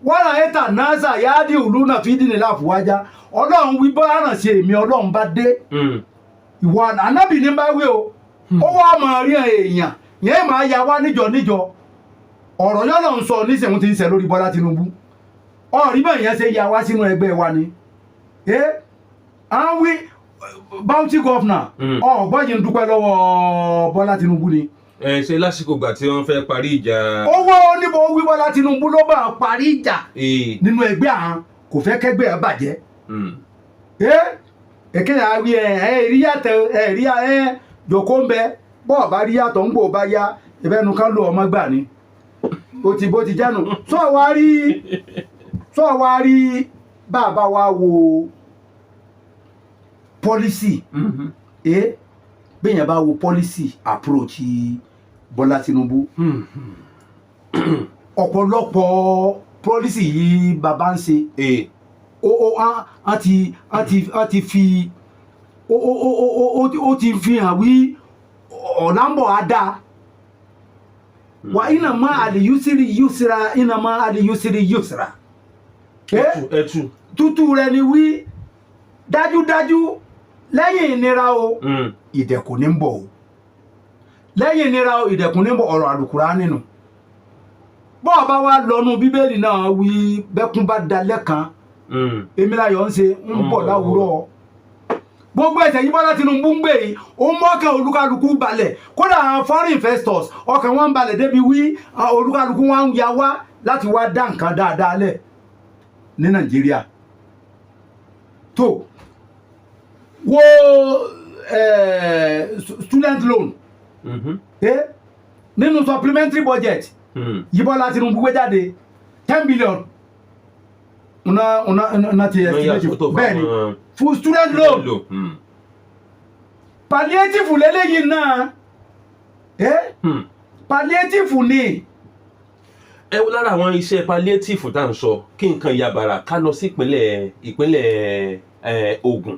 wàrà ẹ̀ta nasa yáàdì ìlú náà fi dìní láfúwájá ọlọ́run wí bá àrànṣe èmi ọlọ́run bá dé ìwọ ànábì ní bá wí o ó wá máa rí èèyàn yẹn máa ya wá níjọ ọ̀rọ̀ yọ́nà ń sọ nísìnyí ti ń ṣe lórí Bọ́lá Tinubu ọ̀rí bá èèyàn ṣe ya wá sínú ẹgbẹ́ wa ni à ń wí bounty governor ọ̀gbọ́n yìí ń dúpẹ́ lọ́wọ́ Bọ́lá Tinubu ni. ṣe lásìkò ìgbà tí wọ́n fẹ́ parí ìjà. owó oníbo wí Bọ́lá Tinubu ló bá parí ìjà nínú ẹgbẹ́ àwọn kò fẹ́ kẹ́gbẹ́ ẹ bàjẹ́. èkéyà wí rí yàtọ̀ rí jòkó ń bẹ bọ́ọ̀ bá rí yàtọ̀ ń gbò bá yá ìbẹ́nu kan ló ọmọ gbà ni bó ti jánu sọ wá rí bàbá wa wo policy bẹ́yàn bá wo policy approach Bọ́lá Tinubu ọ̀pọ̀lọpọ̀ policy yìí bàbá ń ṣe ó ti fi hàn wí ọ̀nàmbọ̀ àdá wà iná má àlìyúsírí yúsíra iná má àlìyúsírí yúsíra tútù rẹ̀ ni wí dájúdájú lẹ́yìn ìnira o ìdẹ̀kùn ní ń bọ̀ o lẹ́yìn ìnira o ìdẹ̀kùn ní ń bọ̀ ọ̀rọ̀ àlùkùrá nínú bọ́ọ̀ bá wá lọ́nu bíbélì náà wí bẹ́kún bá dalẹ̀ kan èmi láyọ̀ ń ṣe ń bọ̀ láwùrọ̀ gbogbo ẹ̀sẹ̀ yìí Bọ́lá Tinubu ń gbé yìí ó mọ́kàn olúkálukú balẹ̀ kódà àwọn foreign investors ọkàn wọn ń balẹ̀ débi wí olúkálukú wọn ń ya wá láti wá dá nǹkan dáadáa lẹ̀ ní Nàìjíríà tó wo student loan nínú supplementary budget yìí Bọ́lá Tinubu gbé jáde 10 billion una ti estimate bẹ́ẹ̀ ni fún student loan palliative lélẹ́yìn náà palliative ni. ẹ wo lára àwọn iṣẹ́ palliative tá à ń sọ kí nǹkan yabara ká lọ sí ìpínlẹ̀ Ògùn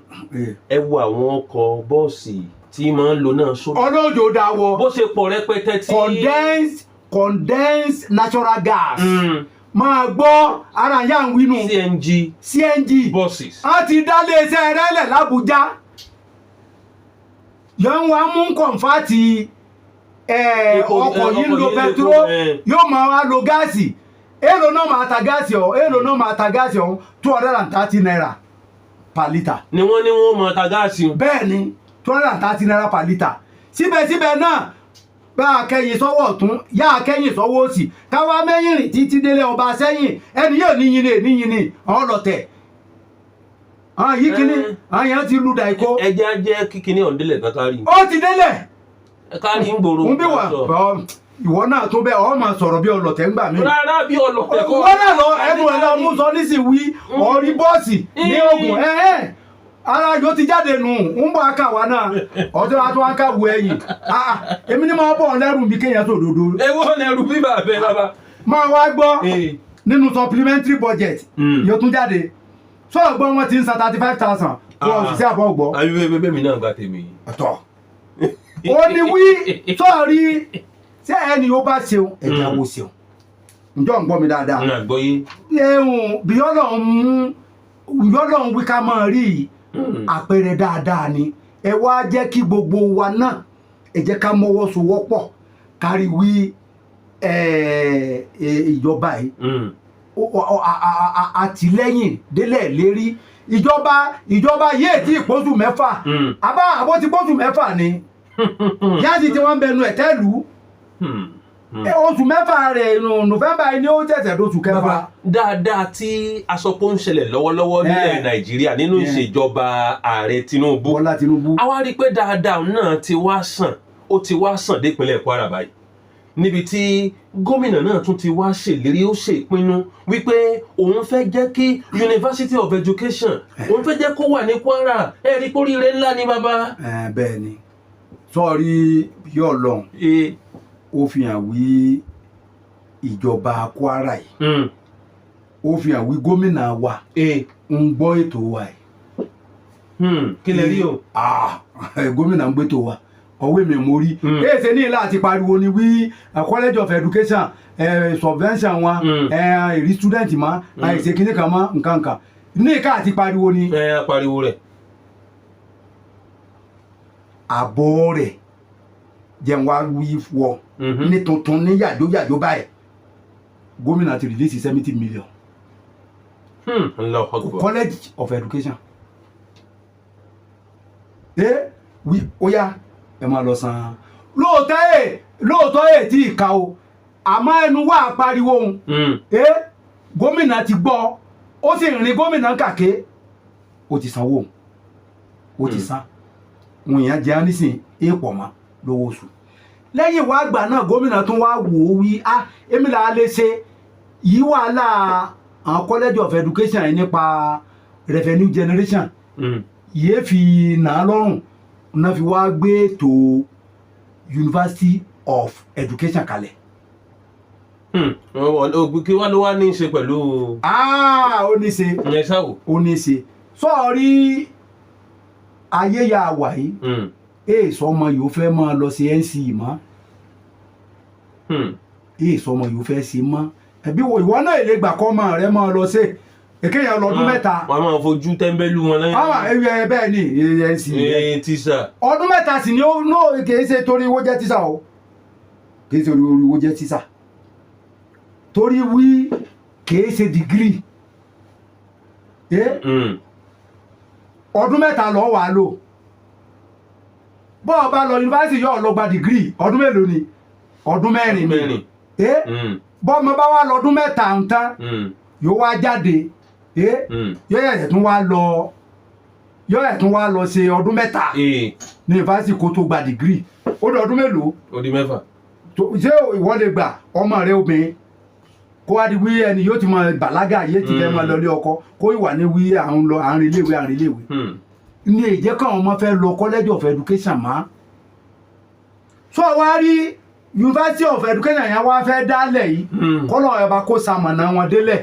ẹ wo àwọn ọkọ̀ bọ́ọ̀sì tí máa ń lo náà sódà. ọlọ́jọ́ dáwọ́ bó ṣe pọ̀ rẹpẹtẹ tí. condensed natural gas. máa gbọ́ ara yà ń wínú CNG buses. a ti dálé iṣẹ́ rẹ́lẹ̀ l'Àbújá yọ̀n wá mú kọ̀ǹfàtì ọkọ̀ yìí ń lo pẹtró yóò máa wá lo gáàsì èlò náà máa ta gáàsì ọ̀hún 230 naira per litre. ni wọ́n ní wọ́n máa ta gáàsì. bẹ́ẹ̀ ni 230 naira per litre síbẹ̀síbẹ̀ náà bá a kẹ́yìn sọ́wọ́ ọ̀tún yá a kẹ́yìn sọ́wọ́ òsì káwá mẹ́yìn rìn títí délé ọba sẹ́yìn ẹni yóò níyìn ní ọlọ́tẹ̀ àwọn yìí kíní àwọn yẹn ti lu dàìkó. ẹjẹ jẹ kíkiní ọ̀ndẹ́lẹ̀ kan kárí. ó ti délẹ̀. kárí ń gbòòrò. ń bí wà ìwọ náà tó bẹ́ẹ̀ ọ máa sọ̀rọ̀ bí ọlọ̀tẹ̀ ń gbà mí. rárá bí ọlọ̀tẹ̀ kọ́. ìwọ náà lọ ẹnu ẹ̀ lọ mú sọ nísìnyí wí ọ̀rí bọ́ọ̀sì ní Ògùn ara yóò ti jáde nù ń bọ̀ aka wa náà ọjọ́ wa tó wá ká wo ẹ̀yìn èmi ni máa bọ̀ lẹ́rù mi kéèyàn tó dodo. ewo lẹ́rù bí bàbá. máa wá gbọ́ nínú supplementary budget yóò tún jáde sọ̀rọ̀ gbọ́ wọn ti ń san 35,000 fún òṣìṣẹ́ àbọ̀ gbọ́. ayé bẹ́ẹ̀ mi náà gba tèmi. ọ̀tọ̀ ó ní wí sọ́ọ̀rí ṣé ẹni ó bá ṣeun ẹ̀jẹ̀ àwọ̀ ṣeun ǹjọ́ ń gbọ́ mi dáadáa. bí Ọlọ́run wí ká máa rí àpẹẹrẹ dáadáa ni ẹ wá jẹ́ kí gbogbo wa náà ẹ jẹ́ ká mọ́wọ́ sowọ́pọ̀ kárí wí ìjọba yìí àtìlẹ́yìn délẹ̀ lérí ìjọba yéè tí ìpósù mẹ́fà àbó ti pósù mẹ́fà ni yáàsì tí wọ́n ń bẹnu ẹ̀tẹ́lù oṣù mẹ́fà rẹ̀ November ni ó tẹ̀sẹ̀ lóṣù kẹfà. dáadáa tí asọpọ̀ ń ṣẹlẹ̀ lọ́wọ́lọ́wọ́ nílẹ̀ Nàìjíríà nínú ìṣèjọba ààrẹ Tinubu Bola Tinubu a wá rí i pé dáadáa náà ti wá sàn dépínlẹ̀ Kwara báyìí níbi tí gómìnà náà tún ti wá ṣèlérí ó ṣe ìpinnu wípé òun fẹ́ jẹ́ kí University of Education òun fẹ́ jẹ́ kó wà ní Kwara ẹ̀rí kórìíre ńlá ni bàbá. bẹ́ẹ̀ ni sọ́ọ̀rí yóò lọ ó fi hàn wí ìjọba Kwara yìí ó fi hàn wí gómìnà wa ń gbọ́ ètò wa yìí. kí lè rí o. gómìnà ń gbẹ́tò wa ọwọ́ mi mo rí èsè ní ìlà àti pariwo ni wí College of Education subvention wọn èrí student ma àìsè kìíní kan mọ́ nǹkan ní ìka àti pariwo ni. pariwo rẹ̀. àbọ̀ rẹ̀ jẹun wá wí wọ ní tuntun ní yàjóyàjó báyìí gómìnà ti release 70 million. College of Education. Ó yá ẹ máa lọ san lóòótọ́ tí ìka o àmọ́ ẹnu wà pariwo òun gómìnà ti gbọ́ ó sì rìn gómìnà kàké ó ti sanwó ó ti san òun yẹn jẹ́ nísìn èèpọ̀ mọ́ lówó oṣù lẹ́yìn wá àgbà náà gómìnà tún wá wò ó wí èmi là á lè ṣe yìí wàhálà àwọn College of Education yìí nípa revenue generation yìí fi nà á lọ́rùn náà fi wá gbé ètò University of Education kalẹ̀. kí wá ló wá ní í ṣe pẹ̀lú. ó ní í ṣe. ìyẹn ṣáwò. ó ní í ṣe sọ́ọ̀rí ayé ya wà yìí sọmọ yìí ó fẹ́ máa lọ sí NCE mọ́ sọmọ yìí ó fẹ́ sí mọ́ ẹbí wo ìwọ náà èlé gbà kọ́ ọmọ rẹ máa lọ sí èkéyàn lọ́dún mẹ́ta. wọ́n máa fojú tẹ́ńbẹ́lú wọn lẹ́yìn. bẹ́ẹ̀ ni NCE. tíṣà. ọdún mẹ́ta sì ni ó kìí ṣe torí owó jẹ́ tíṣà o kìí ṣe torí owó jẹ́ tíṣà torí wí kìí ṣe dìgírì ọdún mẹ́ta lọ́ọ́ wàá lò bọ́ọ̀ bá lọ yunifásitì yóò lọ gba dìgírì ọdún mélòó ni ọdún mẹ́rin ni bọ́ọ̀mọ bá wá lọ́dún mẹ́ta ń tán yóò wá jáde yóò yẹ̀ tún wá lọ ṣe ọdún mẹ́ta ní yunifásitì kó tó gba dìgírì ó di ọdún mélòó. ó di mẹ́fà. ṣé ìwọ lè gbà ọmọ rẹ obìnrin kó wá di wí ẹni yóò ti mọ bàlágà yé ti fẹ́ máa lọ ilé ọkọ kó ìwà ní wí àárín iléèwé ní èjẹ́ káwọn ọmọ fẹ́ lọ College of Education má sọ wá rí University of Education yẹn wá fẹ́ dálẹ̀ yìí kọ́lọ̀ ẹ̀ bá kó sàmọ̀nà wọn délẹ̀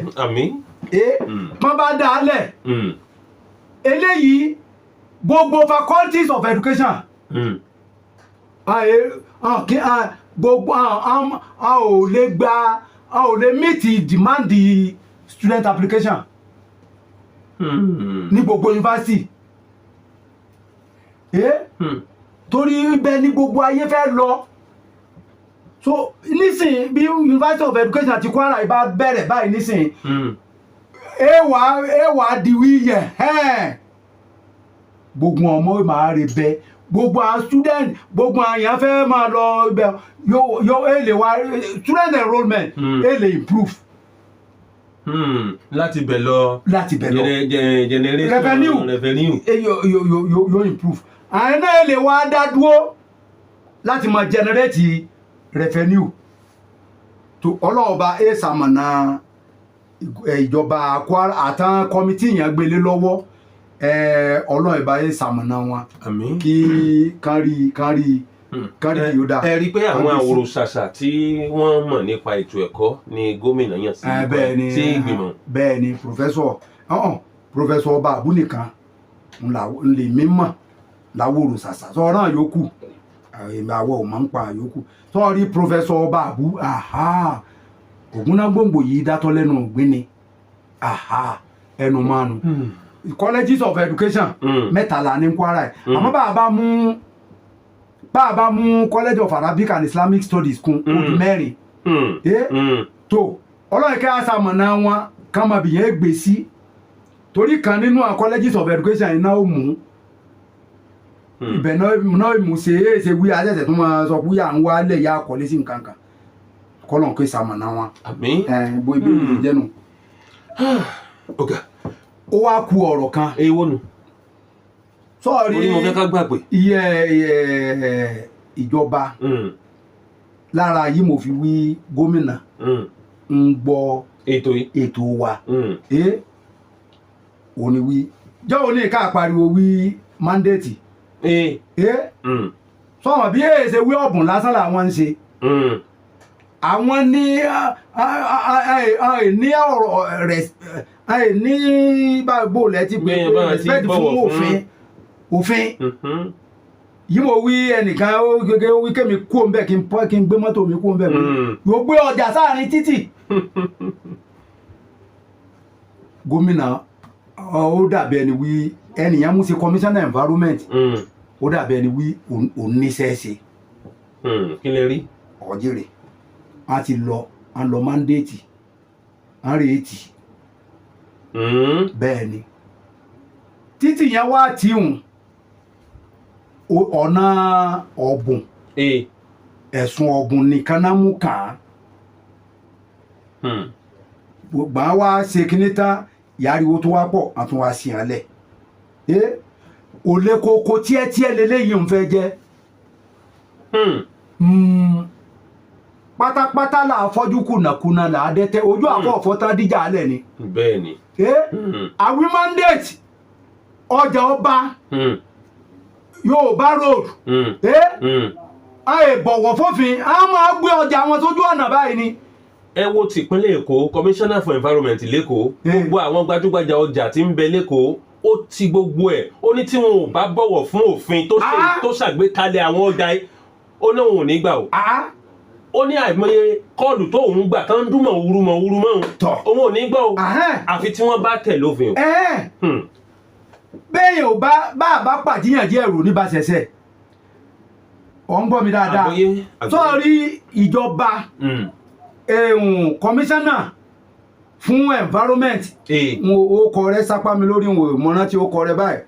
wọ́n bá dálẹ̀ eléyìí gbogbo faculties of education gbogbo a ò lè meet demand student application ní gbogbo university torí ibẹ̀ ní gbogbo ayé fẹ́ lọ so nísìn bí University of Education àti Kwara ìbá bẹ̀rẹ̀ báyìí nísìn ẹwà diwí yẹ gbogbo ọmọ máa rè bẹ gbogbo àwọn student gbogbo àyàn fẹ́ máa lọ ibẹ̀ yóò èlè wa student enrollment èlè improve. láti bẹ̀ lọ revenue yóò improve àyàn náà èlè wa dá dúró láti máa generate revenue tó ọlọ́ọ̀ba ṣamọ̀nà ìjọba Kwara àtàn kọmitì yẹn gbélé lọ́wọ́ ọlọ́ọ̀ba ṣamọ̀nà wọn àmín kí kárí yóò dá. ẹ rí i pé àwọn àwòrò ṣàṣà tí wọ́n mọ̀ nípa ètò ẹ̀kọ́ ni gómìnà yàn sí sí ìgbìmọ̀. bẹ́ẹ̀ ni pòfẹ́sọ̀ ọba àbú nìkan ń lè mímọ̀ láwòrò ṣàṣà sọ náà yòókù èmi àwọ̀ ò máa ń pa yòókù sọ́ọ́rí pòfẹ́sọ̀ ọba àbú ògúnnágbòǹgbò yìí dátọ́ lẹ́nu ògbín ni ẹnu mánu colleges of education mẹ́tàlá ní Kwara ẹ̀ àmọ́ bá a mú college of Arabic and Islamic studies kún odi mẹ́rin tó ọlọ́ọ̀kẹ́ àṣàmọ̀nà wọn ká máa bìyẹn gbé sí torí kan nínú àwọn colleges of education iná ó mú ibẹ̀ náà mú ṣe wí àṣẹ̀ṣẹ̀ tó máa sọ pé à ń wá lẹ̀ yá àkọlé sí nǹkan kan kọ́lọ̀ kó ṣàmọ̀nà wọn. àmín. bó ibi ìlú jẹ́nu. ó wá ku ọ̀rọ̀ kan. èèwọ̀ nù. sọ́ọ̀rí orí mo fẹ́ ká gbàgbé. iye ìjọba lára yìí mo fi wí gómìnà ń gbọ́ ètò wa òní wí jẹ́ òní ká pariwo wí mandate sọ́wọ́n bí èsè wí ọ̀bùn lásán làwọn ń ṣe àwọn ní ọ̀rọ̀ rẹ̀ ní báwo lẹ́ ti pè respect fún òfin yìí mo wí ẹnìkan ó gẹ́gẹ́ ó wí kémi kó ń bẹ̀ kí n gbé mọ́tò mi kó ń bẹ̀ mi yóò gbé ọjà sáàrin títì gómìnà ó dàbí ẹni wí ẹnìyàn mú sí commissioner environment ó dàbí ẹni wí oníṣẹ́ṣe kí lè rí ọ̀jẹ̀rẹ̀ a ti lọ mandate a rè é tì bẹ́ẹ̀ ni títì yẹn wá tíhùn ọ̀nà ọ̀bùn ẹ̀sùn ọ̀bùn nìkan náà mú kàn án gbà wá ṣe kíní tán yàríwó tó wá pọ̀ àtún wá sí àlẹ̀ òlé koko tíẹ́tíẹ́ lélẹ́yìí ń fẹ́ jẹ́ pátápátá là á fọ́jú kùnàkùnà là á dẹ́tẹ́ ojú àfọ̀fọ́ tán díjà alẹ̀ ni. bẹ́ẹ̀ ni. àwí mandate ọjà ọba Yorùbá road àì bọ̀wọ̀ fófin a máa gbé ọjà wọn sójú ọ̀nà báyìí ni. ẹ wo tìpínlẹ̀ Èkó commissioner for environment lẹ́kọ̀ọ́ gbogbo àwọn gbajúgbajà ọjà tí ń bẹ lẹ́kọ̀ọ́ ó ti gbogbo ẹ̀ ó ní tí wọn ò bá bọ̀wọ̀ fún òfin tó ṣàgbékalẹ̀ àwọn ọjà yìí ó náà wọn ò ní gbà o. ó ní àìmọye kọ́ọ̀lù tó òun gbà tán dún mọ̀ òun ò ní gbọ́ o àfi tí wọ́n bá tẹ̀ lófin o. bẹ́ẹ̀ ò bá pàdíyàn jẹ́ ẹ̀rù níbàṣẹ̀ṣẹ̀ ọ̀ ń gbọ́ mi dáadáa sọ́ọ̀rí ìjọba kọmíṣánná fún environment ó kọ rẹ sápá mi lórí ìmọ̀ràn tí ó kọ rẹ báyìí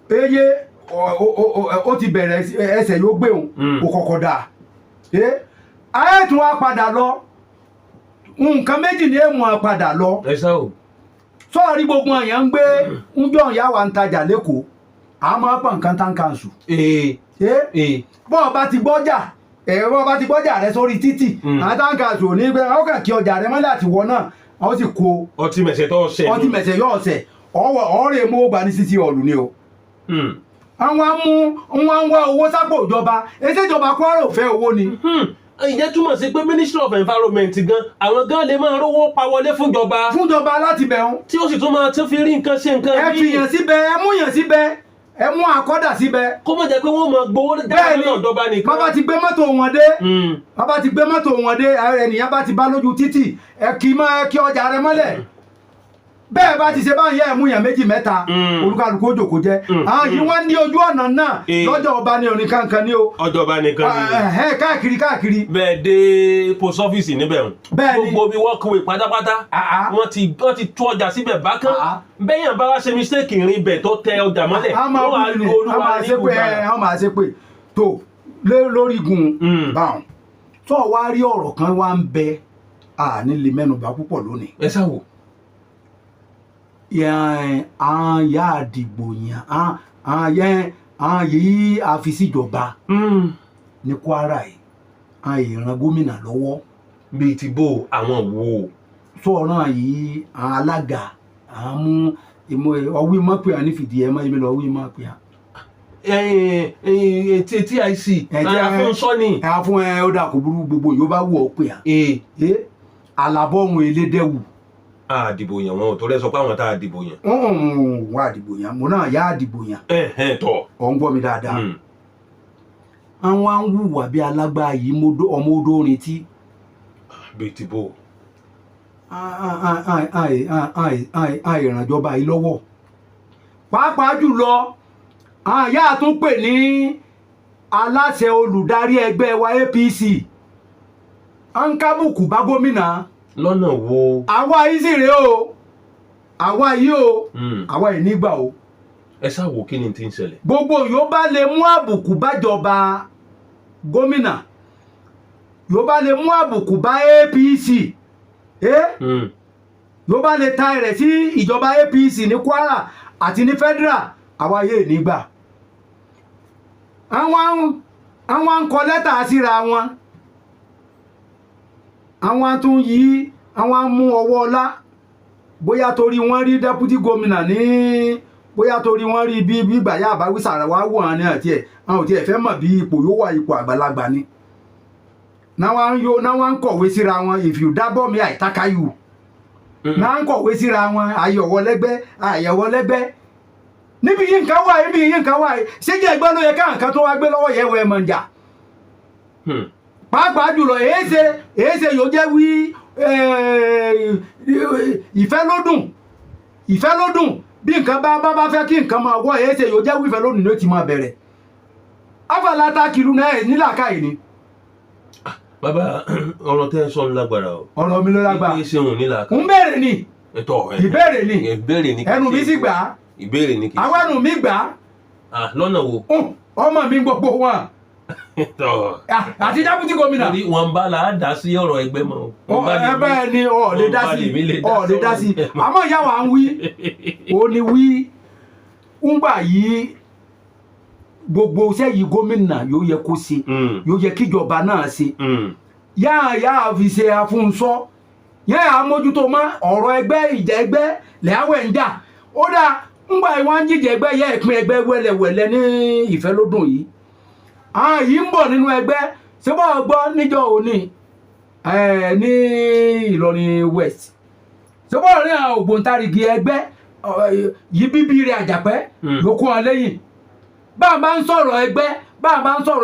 eye ó ti bẹ̀rẹ̀ ẹsẹ̀ yóò gbé òun ó kọ́kọ́ dáa ayé tún wá padà lọ nǹkan méjì ní èèmù padà lọ sọ́ọ̀rí gbogbo èèyàn ń gbé ń jọ ìyá wa ń tajà lẹ́kọ̀ọ́ a máa pọ̀ nǹkan tán kanṣu bọ́ọ̀ bá ti gbọ́jà rẹ sórí títì àwọn tán kanṣu ò ní gbé ọkàn kí ọjà rẹ mọ́lẹ̀ àti wọ náà wọ́n sì kó ọtí mẹ̀sẹ̀ yọ ọ̀sẹ̀ ọ̀rẹ́ mú gbà ní títì ọ̀lù ni o àwọn ń wá owó sápò ìjọba ètò ìjọba Kwara ò fẹ́ owó ni. ìyẹn túmọ̀ sí pé ministry of environment gan àwọn gan lè máa rówó pa wọlé fúnjọba láti bẹ̀ wọn. tí ó sì tún máa tún fi rí nǹkan ṣe nǹkan ẹ fi yàn síbẹ̀ ẹ mú yàn síbẹ̀ ẹ mú àkọ́dà síbẹ̀. kó má jẹ́ pé wọ́n máa gbowó dáadáa náà dọ́ba nìkan. bàbá ti gbé mọ́tò wọn dé ènìyàn bá ti bá lójú títì ẹ kì ọjà rẹ mọ́lẹ̀ bẹ́ẹ̀ bá ti ṣe bá ń yẹ ẹ̀mú yàn méjì mẹ́ta olúkálùkù ó jòkó jẹ́ àwọn yìí wọ́n ní ojú ọ̀nà náà lọ́jọ́ ọba ní orin kankan ní o ọjọ́ ọba nìkan ní káàkiri bẹ́ẹ̀ dé post office níbẹ̀ gbogbo bí walkway pátápátá wọ́n ti tú ọjà síbẹ̀ bákan bẹ́yàn bá wá ṣe mistake ìrìn bẹ̀ tó tẹ ọjà mọ́lẹ̀ wọ́n wá lu olúwa ní ibùba. wọ́n máa ṣe pé tó lórígun báwọn tó wá rí ọ̀rọ̀ kan wá ń bẹ àní lè mẹ́nubà púpọ̀ lónìí. ẹ sáwò àwọn yà àdìgbò yẹn àwọn yìí àfisíjọba ní Kwara yìí àwọn ìran gómìnà lọ́wọ́ bíi ti bó àwọn wo. sọ̀rọ̀ yìí àwọn alága àwọn mú ọwí mọ́ pé à ní fìdí ẹ̀ mọ́ èmi lọ wí mọ́ pé à. TIC fún sọ́ni. fún ó dà kó burú gbogbo yóò bá wù ọ́ pé à. àlàbọ̀ ohun elédèwù. àdìbò yàn wọn ò tó rẹ sọ pé àwọn tá a dìbò yàn. wọn àdìbò yàn mo náà yá àdìbò yàn. tọ. ọ̀ ń gbọ́ mi dáadáa. àwọn á ń hùwà bí alágbára yìí ọmọ odò orin tí. bíi ti bó. ìrànjọba yìí lọ́wọ́ pàápàá jùlọ àyà tún pè ní aláṣẹ olùdarí ẹgbẹ́ wa APC ankabuku bá gómìnà. lọ́nà wo. àwa yìí sì rèé o àwa yìí o àwa yìí nígbà o. ẹ ṣáà wò kí ni tí ń ṣẹlẹ̀. gbogbo yóò bá lè mú àbùkù bájọba gómìnà yóò bá lè mú àbùkù bá APC yóò bá lè ta rẹ̀ sí ìjọba APC ní Kwara àti ní federal àwa yìí nígbà. àwọn ń kọ lẹ́tà síra wọn àwọn tún yí àwọn mú ọwọ́ ọlá bóyá torí wọ́n rí deputy gómìnà ní bóyá torí wọ́n rí bí gbàyà àbáwí sàràwá wò hàn ní àti ẹ̀ àwọn ò tiẹ̀ fẹ́ mọ̀ bí ipò yóò wà ipò àgbàlagbà ni náwọn ń kọ̀wé síra wọn if you dábọ̀ mi I taka you náà ń kọ̀wé síra wọn àyẹ̀wò lẹ́gbẹ́ níbi yìí nǹkan wà níbi yìí nǹkan wà ṣé jẹ́ ẹgbẹ́ ló yẹ ká nǹkan tó wá gbé lọ́wọ́ yẹ̀ wọ ẹ̀ mọ̀ ń jà pàápàá jùlọ èéṣe yóò jẹ́ wí ìfẹ́ ló dùn bí nǹkan bá fẹ́ kí nǹkan máa wọ́ èéṣe yóò jẹ́ wí ìfẹ́ lódùn ló ti máa bẹ̀rẹ̀ afẹ́láta kìlú náà nílàkàyè ni. bàbá ọ̀rọ̀ tẹ́ ẹ sọ ń lágbára o. ọ̀rọ̀ mi ló lágbára. kí ṣe òun nílàkàyè. ń béèrè ni. ìbéèrè ni. ẹnu mi sì gbà. ìbéèrè ni kì í ṣe. àwọn ẹnu mi gbà. lọ́nà wo. ọmọ mi gbogbo wọn. àti dábùtì gómìnà. torí wọn bá la dá sí ọ̀rọ̀ ẹgbẹ́ mọ́. ẹgbẹ́ ni ọ̀ lè dá sí àmọ́ ìyá wa ń wí ó ní wí ń gbà yìí gbogbo iṣẹ́ yìí gómìnà yóò yẹ kó ṣe yóò yẹ kíjọba náà ṣe yáà fi ṣe afúnṣọ́ yáà mójútó mọ́ ọ̀rọ̀ ẹgbẹ́ ìjà ẹgbẹ́ lẹ́àwẹ̀ ń jà ó dáa ń gbà wọ́n ń jíjẹ ẹgbẹ́ yẹ ìpín ẹgbẹ́ wẹ́lẹ̀wẹ̀lẹ̀ ní ìfẹ́lódùn yìí yìí ń bọ̀ nínú ẹgbẹ́ ṣé bọ́ gbọ́ níjọ́ òní ní Ìlọrin West ṣé bọ́ rí àwọn ògbóǹtarìgì ẹgbẹ́ yìí bíbí rẹ̀ Àjàpẹ́ ló kún ọ lẹ́yìn bá a bá ń sọ̀rọ̀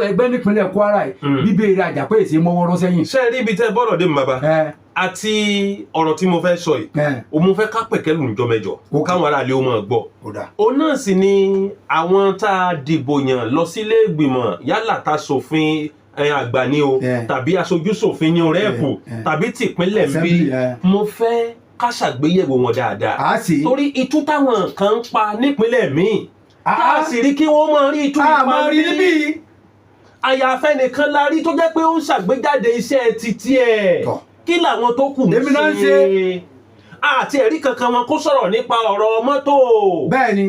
ẹgbẹ́ nípínlẹ̀ Kwara yìí bíbí rẹ̀ Àjàpẹ́ èsì mọ́wọ́rọ́ sẹ́yìn. ṣé ẹ rí ibi tẹ́ bọ́rọ̀ dé mi bàbá àti ọ̀rọ̀ tí mo fẹ́ sọ yìí o mo fẹ́ ká pẹ̀kẹ́lù níjọ́ mẹ́jọ káwọn aráàlú ó máa gbọ́ òun náà sì ni àwọn tá a dìbò yàn lọ sílé ìgbìmọ̀ yálà tá a ṣòfin àgbà ni o tàbí aṣojú ṣòfin ni o rẹ́ẹ̀pù tàbí tìpínlẹ̀ ń bí mo fẹ́ ká ṣàgbéyẹ̀wò wọn dáadáa torí itú táwọn kan ń pa nípínlẹ̀ míì tá a sì rí kí wọ́n máa rí itú ìpa níbí àyàfẹ́ nìkan la rí tó jẹ́ pé ó ń ṣàgbéjáde iṣẹ́ títí ẹ̀ kí làwọn tó kù ń ṣe àti ẹ̀rí kankan wọn kó sọ̀rọ̀ nípa ọ̀rọ̀ mọ́tò. bẹ́ẹ̀ ni.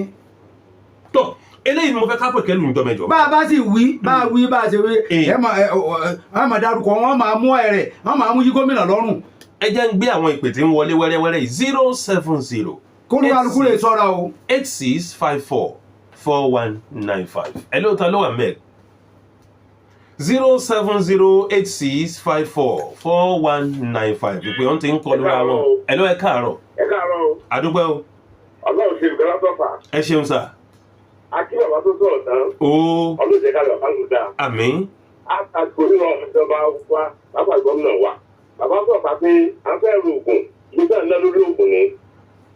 tó eléyìí ni mo fẹ́ ká pè kẹ́lù níjọ́ mẹ́jọ. bá a bá sì wí bá a ṣe wí ẹ máa dárúkọ wọn máa mú ẹrẹ wọn máa mú yí gómìnà lọ́rùn. ẹ jẹ́ ń gbé àwọn ìpè tí ń wọlé wẹ́rẹ́wẹ́rẹ́ 070. kó ló kálukú lè sọ́ra o. 86544195. ẹ ló ta ló wà mẹ́ẹ̀. 07086544195 ìpè wọn ti ń kọ lóra wọn. ẹ ló ẹ káàárọ̀. ẹ káàárọ̀ o. àdúgbò o. Ọlọ́run ṣe ìgbẹ́ látọ̀fà. ẹ ṣeun sà. akí bàbá tó sọ̀rọ̀ tán. Ọlọ́run ṣe ká bàbá ló dáa. àmín. àtàkùn nínú ìjọba wa bàbá gómìnà wa bàbá sọ̀fà pé à ń fẹ́ ro oògùn nígbà ńlá lórí oògùn ni.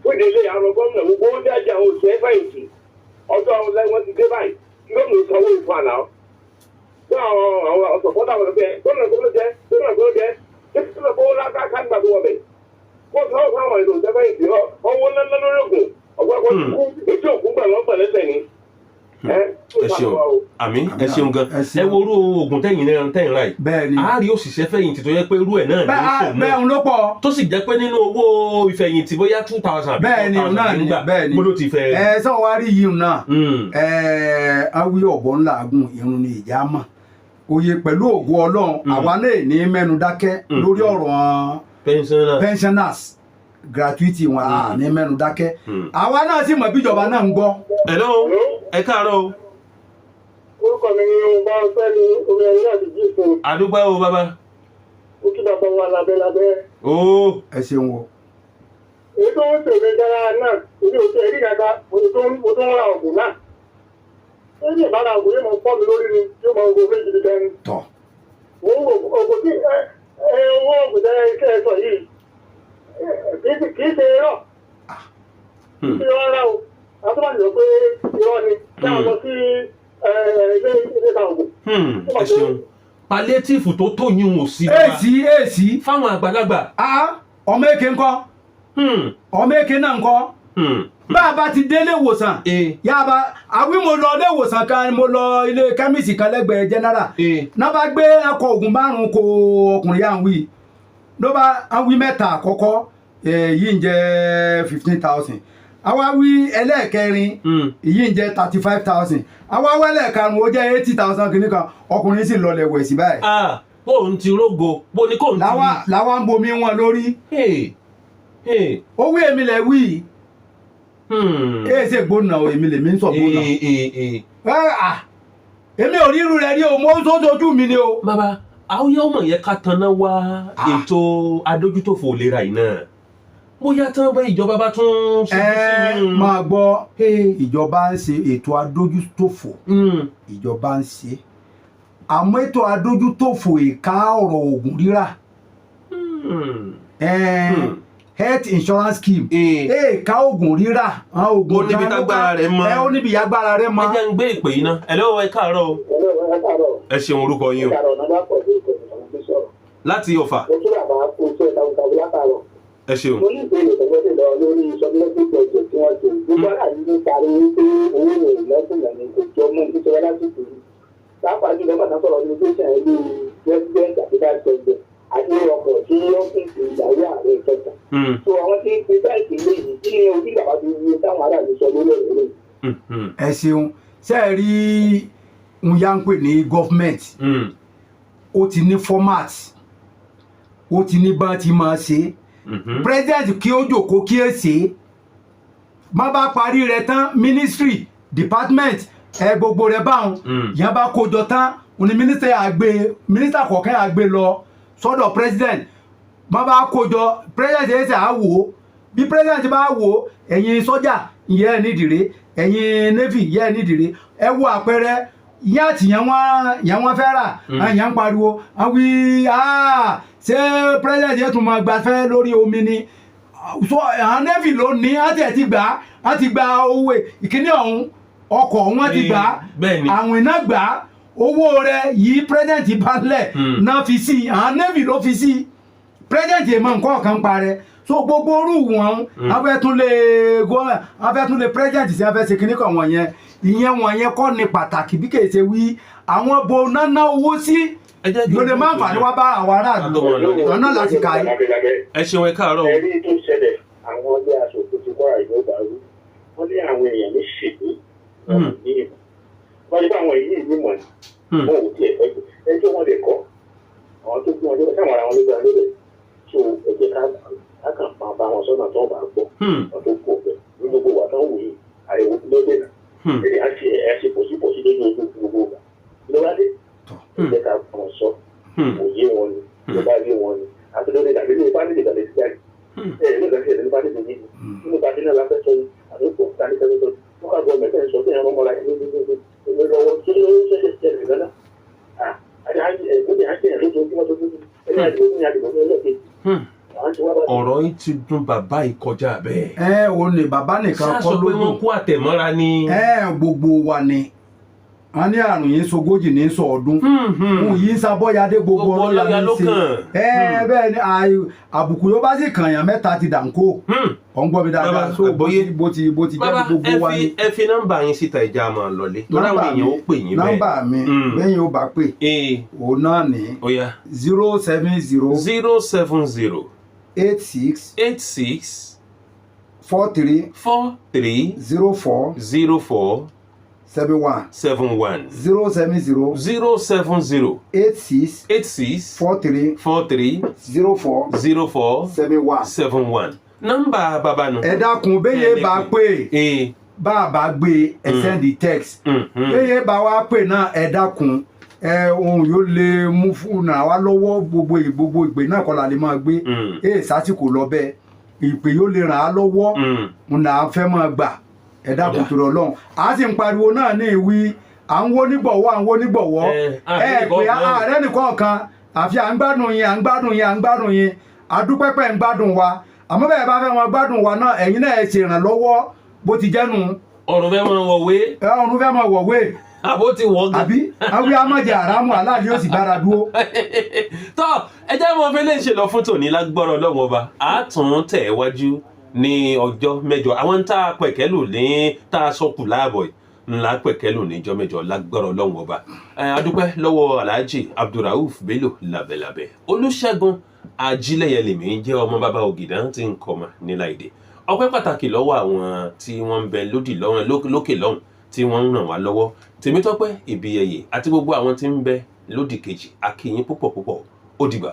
fún ìdílé àwọn gómìnà gbogbo ó dájà àwọn òṣèré fẹ̀yìntì ọjọ́ wọn ti dé báyìí kí gómìnà sanwó ìfọ̀ àná. fún àwọn ọ̀sọ̀fọ́dà wọn pé gómìnà kó ló jẹ́ gómìnà kó lákàkà nígbà tó wọ̀ bẹ̀. kó sanwó fún àwọn ètò ìfẹ̀yìntì ọwọ́ ńlá lórí oògùn ọgbọ́n ètò òkú gbà lọ́pọ̀ lẹ́sẹ̀ ni. ẹ ṣeun àmín ẹ ṣeun gan ẹ wo irú oògùn tẹ̀yìn ra yìí a rí òṣìṣẹ́ fẹ̀yìntì tó yẹ pé irú ẹ̀ náà ní sòun náà ló pọ̀ tó sì jẹ́ pé nínú owó ìfẹ̀yìntì bóyá 2000 bẹ́ẹ̀ ni òun náà nígbà bẹ́ẹ̀ ni mo ló ti fẹ́. sọ wá rí yìí náà awi ọ̀bọ̀ ńlá agùn irun ni ìjà mọ̀ ó oyè pẹ̀lú ògo Ọlọ́run àwa náà ní mẹ́nu dákẹ́ lórí ọ̀rọ̀ pensioners gratuity wọn à ní mẹ́nu dákẹ́ àwa náà sì mọ̀ bíjọba náà ń gbọ́. hello ẹ káàárọ̀ o. orúkọ mi ni mo bá fẹ́ ní orí ẹ̀yìn àti jíìpù. àdúgbò o bàbá. ó kí bàbá wa lábẹ́lábẹ́. ó ẹ ṣeun o. èyí tó ń ṣèwé dára náà èmi ò tẹ̀ rí kàkà mo tó ń ra ògùn náà. ó ní ìbára ògùn yóò mọ pọ́ mi lórí ni yóò mọ ògùn méjì dídá ni. tọ́. ògùn tí owó ògùn tẹ́ iṣẹ́ ẹ sọ yìí kì í ṣe irọ́. kì í ṣe irọ́ rárá o àtúbàjọ́ pé irọ́ ni kí wọ́n lọ sí ilé ìta ògùn. ẹ ṣeun palliative tó tó yín ò sí. èsì fáwọn àgbàlagbà. ọmọ èké ńkọ́ ọmọ èké náà ńkọ́ bá a bá ti délé ìwòsàn yàbá àwí mo lọ ilé ìwòsàn kan mo lọ ilé kẹ́míìsì kan lẹ́gbẹ̀ẹ́ general náà bá gbé akọ oògùn márùn kó ọkùnrin yà ń wí ló bá wí mẹ́ta àkọ́kọ́ yìí ń jẹ́ 15,000 àwa wí ẹlẹ́ẹ̀kẹrin yìí ń jẹ́ 35,000 àwa wí ẹlẹ́ẹ̀karùn ó jẹ́ 80,000 kìíní kan ọkùnrin sì lọlẹ̀ wẹ̀ sí báyìí. bó ń ti rógo bó ní kò ń ti. làwa ń bomi wọn lórí owó èmi lẹ̀ wí ṣe gbóná èmi lèmi ń sọ gbóná èmi ò ríru rẹ rí o mo ń sójú mi ni o. bàbá àwọn yóò mọ̀ yẹ ká tanná wá ètò adójútòfò ìlera yìí náà bóyá tán bá ìjọba bá tún ṣe sí i. máa gbọ́ ìjọba ń ṣe ètò adójútòfò ìjọba ń ṣe àmọ́ ètò adójútòfò ìka ọ̀rọ̀ ògùn rírà health insurance scheme ká ògùn rírà ògùn níbi tágbára rẹ̀ mọ́ ó níbi agbára rẹ̀ mọ́. ẹ jẹ́ ń gbé ìpè yìí ná ẹ lọ́wọ́ ẹ káàárọ̀ o. ẹ ṣeun orúkọ yín o. láti Ọ̀fà. ẹ ṣeun. mo ní ìbéèrè tó gbọ́dọ̀ lọ lórí supplementary project tí wọ́n ṣe gbogbo aláàbí ló parí wípé owó rẹ̀ lọ́sùn lẹ́nu kò jọ mọ́ nítorí wọn láti kù í pàápàá jùlọ bàtà sọ̀rọ̀ ní iléeṣẹ́ ìlú president àti vice president àti ọkọ̀ tí ó ń fi ìyàwó ààrẹ ìkẹta. so àwọn tí ń fi báyìí lé yìí kí ni ojú ìgbà tí iye táwọn aráàlú sọ lórí ẹ̀rọ rẹ̀. ẹ ṣeun ṣe é rí n yá ń pè ní gọ́fmẹ̀ntì ó ti ní format ó ti ní bá ti máa ṣe president kí ó jòkó kí é ṣe má bá parí rẹ̀ tán ministry department gbogbo rẹ̀ báwọn yẹn bá kójọ tán òní mínísítà kọ̀ọ̀kan àgbé lọ sọ́dọ̀ president má bá kójọ president ẹsẹ á wò ó bí president bá wò ó ẹ̀yin sọ́jà ìyẹn ẹ nídìrí ẹ̀yin navy ìyẹn ẹ nídìrí ẹ wo àpẹẹrẹ ìyá àti yẹn wọ́n fẹ́ rà àyàn ń pariwo àwí ṣé president yẹn tún máa gbafẹ́ lórí omi ni so àwọn navy ló ní àti gba owó ìkíní ọ̀hún ọkọ̀ wọn ti gbà àwìn náà gbà owó rẹ̀ yìí president bá lẹ̀ náà fi sí àwọn navy ló fi sí president yìí mọ nǹkan kan parẹ́ so gbogbo orú wọn afẹ́túnlé president sí afẹ́sẹ̀ kìíní kan wọ̀nyẹn ìyẹn kọ́ ni pàtàkì bí kèé ṣe wí àwọn bo náná owó sí lóde máa ń fà ní wá bá àwọn aráàlú lọ́nà láti ka yìí. ẹ ṣeun ẹ káàárọ̀. ẹ̀rí tó ṣẹlẹ̀ àwọn ọdẹ aṣòfin ti kọ́ àìlú ìbárú wọ́n ní àwọn èèyàn ní ṣègbè ní ìmọ̀ wọ́n ní báwọn èyí ìgbìmọ̀ ni wọ́n ò tiẹ̀ fẹ́ ẹjọ́ wọn lè kọ́ àwọn tó gbé wọn lọ́wọ́ sáwọn ara wọn ló gbà lóde tó ẹ̀jẹ̀ ká kàn máa bá wọn sọ́nà tó ń bá gbọ́ wọn tó kó bẹ̀ ní gbogbo wa tó ń wòye àyẹ̀wò lóde náà èdè á ṣe pòsípòsí lójú ojú gbogbo wa lọ́wọ́dé ẹ̀jẹ̀ ká wọn sọ òye wọn ni ló bá yé wọn ni àti lóde tàbí lóde bá nílé tàbí sígáàgì lóde àti ẹ̀dẹ̀ ló bá nílé yìí nínú bá nílé la fẹ́ sọ ni àdókò tani fẹ́ sọ wọn kà gbọ́ mẹ́tẹ́ sọ fún ẹ̀rọ mọ́ra ẹ̀mí lọ́wọ́ tí ó ṣẹ̀ṣẹ̀ ṣẹlẹ̀ lọ́nà ọ̀rọ̀ yìí ti dùn bàbá yìí kọjá bẹ́ẹ̀. ò ní bàbá nìkan kọ́ ló dùn. ṣáà sọ pé wọ́n kó àtẹ̀mọ́ra ni. gbogbo wa ni wọ́n ní àrùn yìí sogójì ní sọ ọdún òun yìí ń sabọ́yadé gbogbo ọlọ́yà ní ṣe bẹ́ẹ̀ ni àbùkù yóò bá sì kànyàn mẹ́ta ti dànkó ọ̀n gbọ́ mi dáadáa so bó ti jẹ́ gbogbo wa ni. ẹ fi nọ́mbà yín síta ìjà máa lọlé torí àwọn èèyàn ó pè yín bẹ́ẹ̀. nọ́mbà mi bẹ́yìn ó bá pè òun náà ní 070 86 43 04 71 71 070 070 86 86 43 43 04 04 71. 71 nọ́mbà bàbá nu. ẹ dákun béyè bá pè bá a bá gbé ẹ send the text béyè bá wa pè náà ẹ dákun ohun yóò lè mú fún wa lọ́wọ́ gbogbo ìgbé náà kọ́ la lè máa gbé sásìkò lọ bẹ́ẹ̀ ìpè yóò lè ràn á lọ́wọ́ n là fẹ́ máa gbà ẹ dákun tó lọ́lọ́run a sì ń pariwo náà ní ìwí à ń wó nígbọ̀wọ́ pé ààrẹ nìkan kan àfi à ń gbádùn yín àdúpẹ́pẹ́ ń gbádùn wa àmọ́ bẹ́ẹ̀ bá fẹ́ wọn gbádùn wa náà ẹ̀yin náà ẹ ṣèrànlọ́wọ́ bó ti jẹ́nu. ọ̀run fẹ́ mọ wọ̀wé. àbó ti wọ̀ gan. àbí àwọn amájẹ àràmù aláàlú yóò sì bára dúró. tọ́ ẹ jẹ́ mọ́ fẹ́lẹ́ ṣe lọ fún tòní lágbọ́rọ̀ lọ́wọ́ ọba a tún tẹ̀ wájú ní ọjọ́ mẹ́jọ àwọn tá a pẹ̀kẹ́lù ní tá a sọkù láàbọ̀ ńlá pẹ̀kẹ́lù níjọ́ mẹ́jọ lágbọ́rọ̀ lọ́wọ́ ọba. adúpẹ́ lọ́wọ́ Alhaji Abdulrauf Bello Labẹ́labẹ́ Olúṣẹ́gun Ajílẹ̀yẹ lèmi jẹ́ ọmọ bàbá Ògìdán tí ń kọ́mọ nílà èdè. ọpẹ́ pàtàkì lọ́wọ́ àwọn tí wọ́n ń bẹ lókè lọ́hùn tí wọ́n ń ràn wá lọ́wọ́ Tèmítọ́pẹ́ Ìbíyẹyè àti gbogbo àwọn tí ń bẹ lódì kejì a kí yín púpọ̀ ó dìgbà.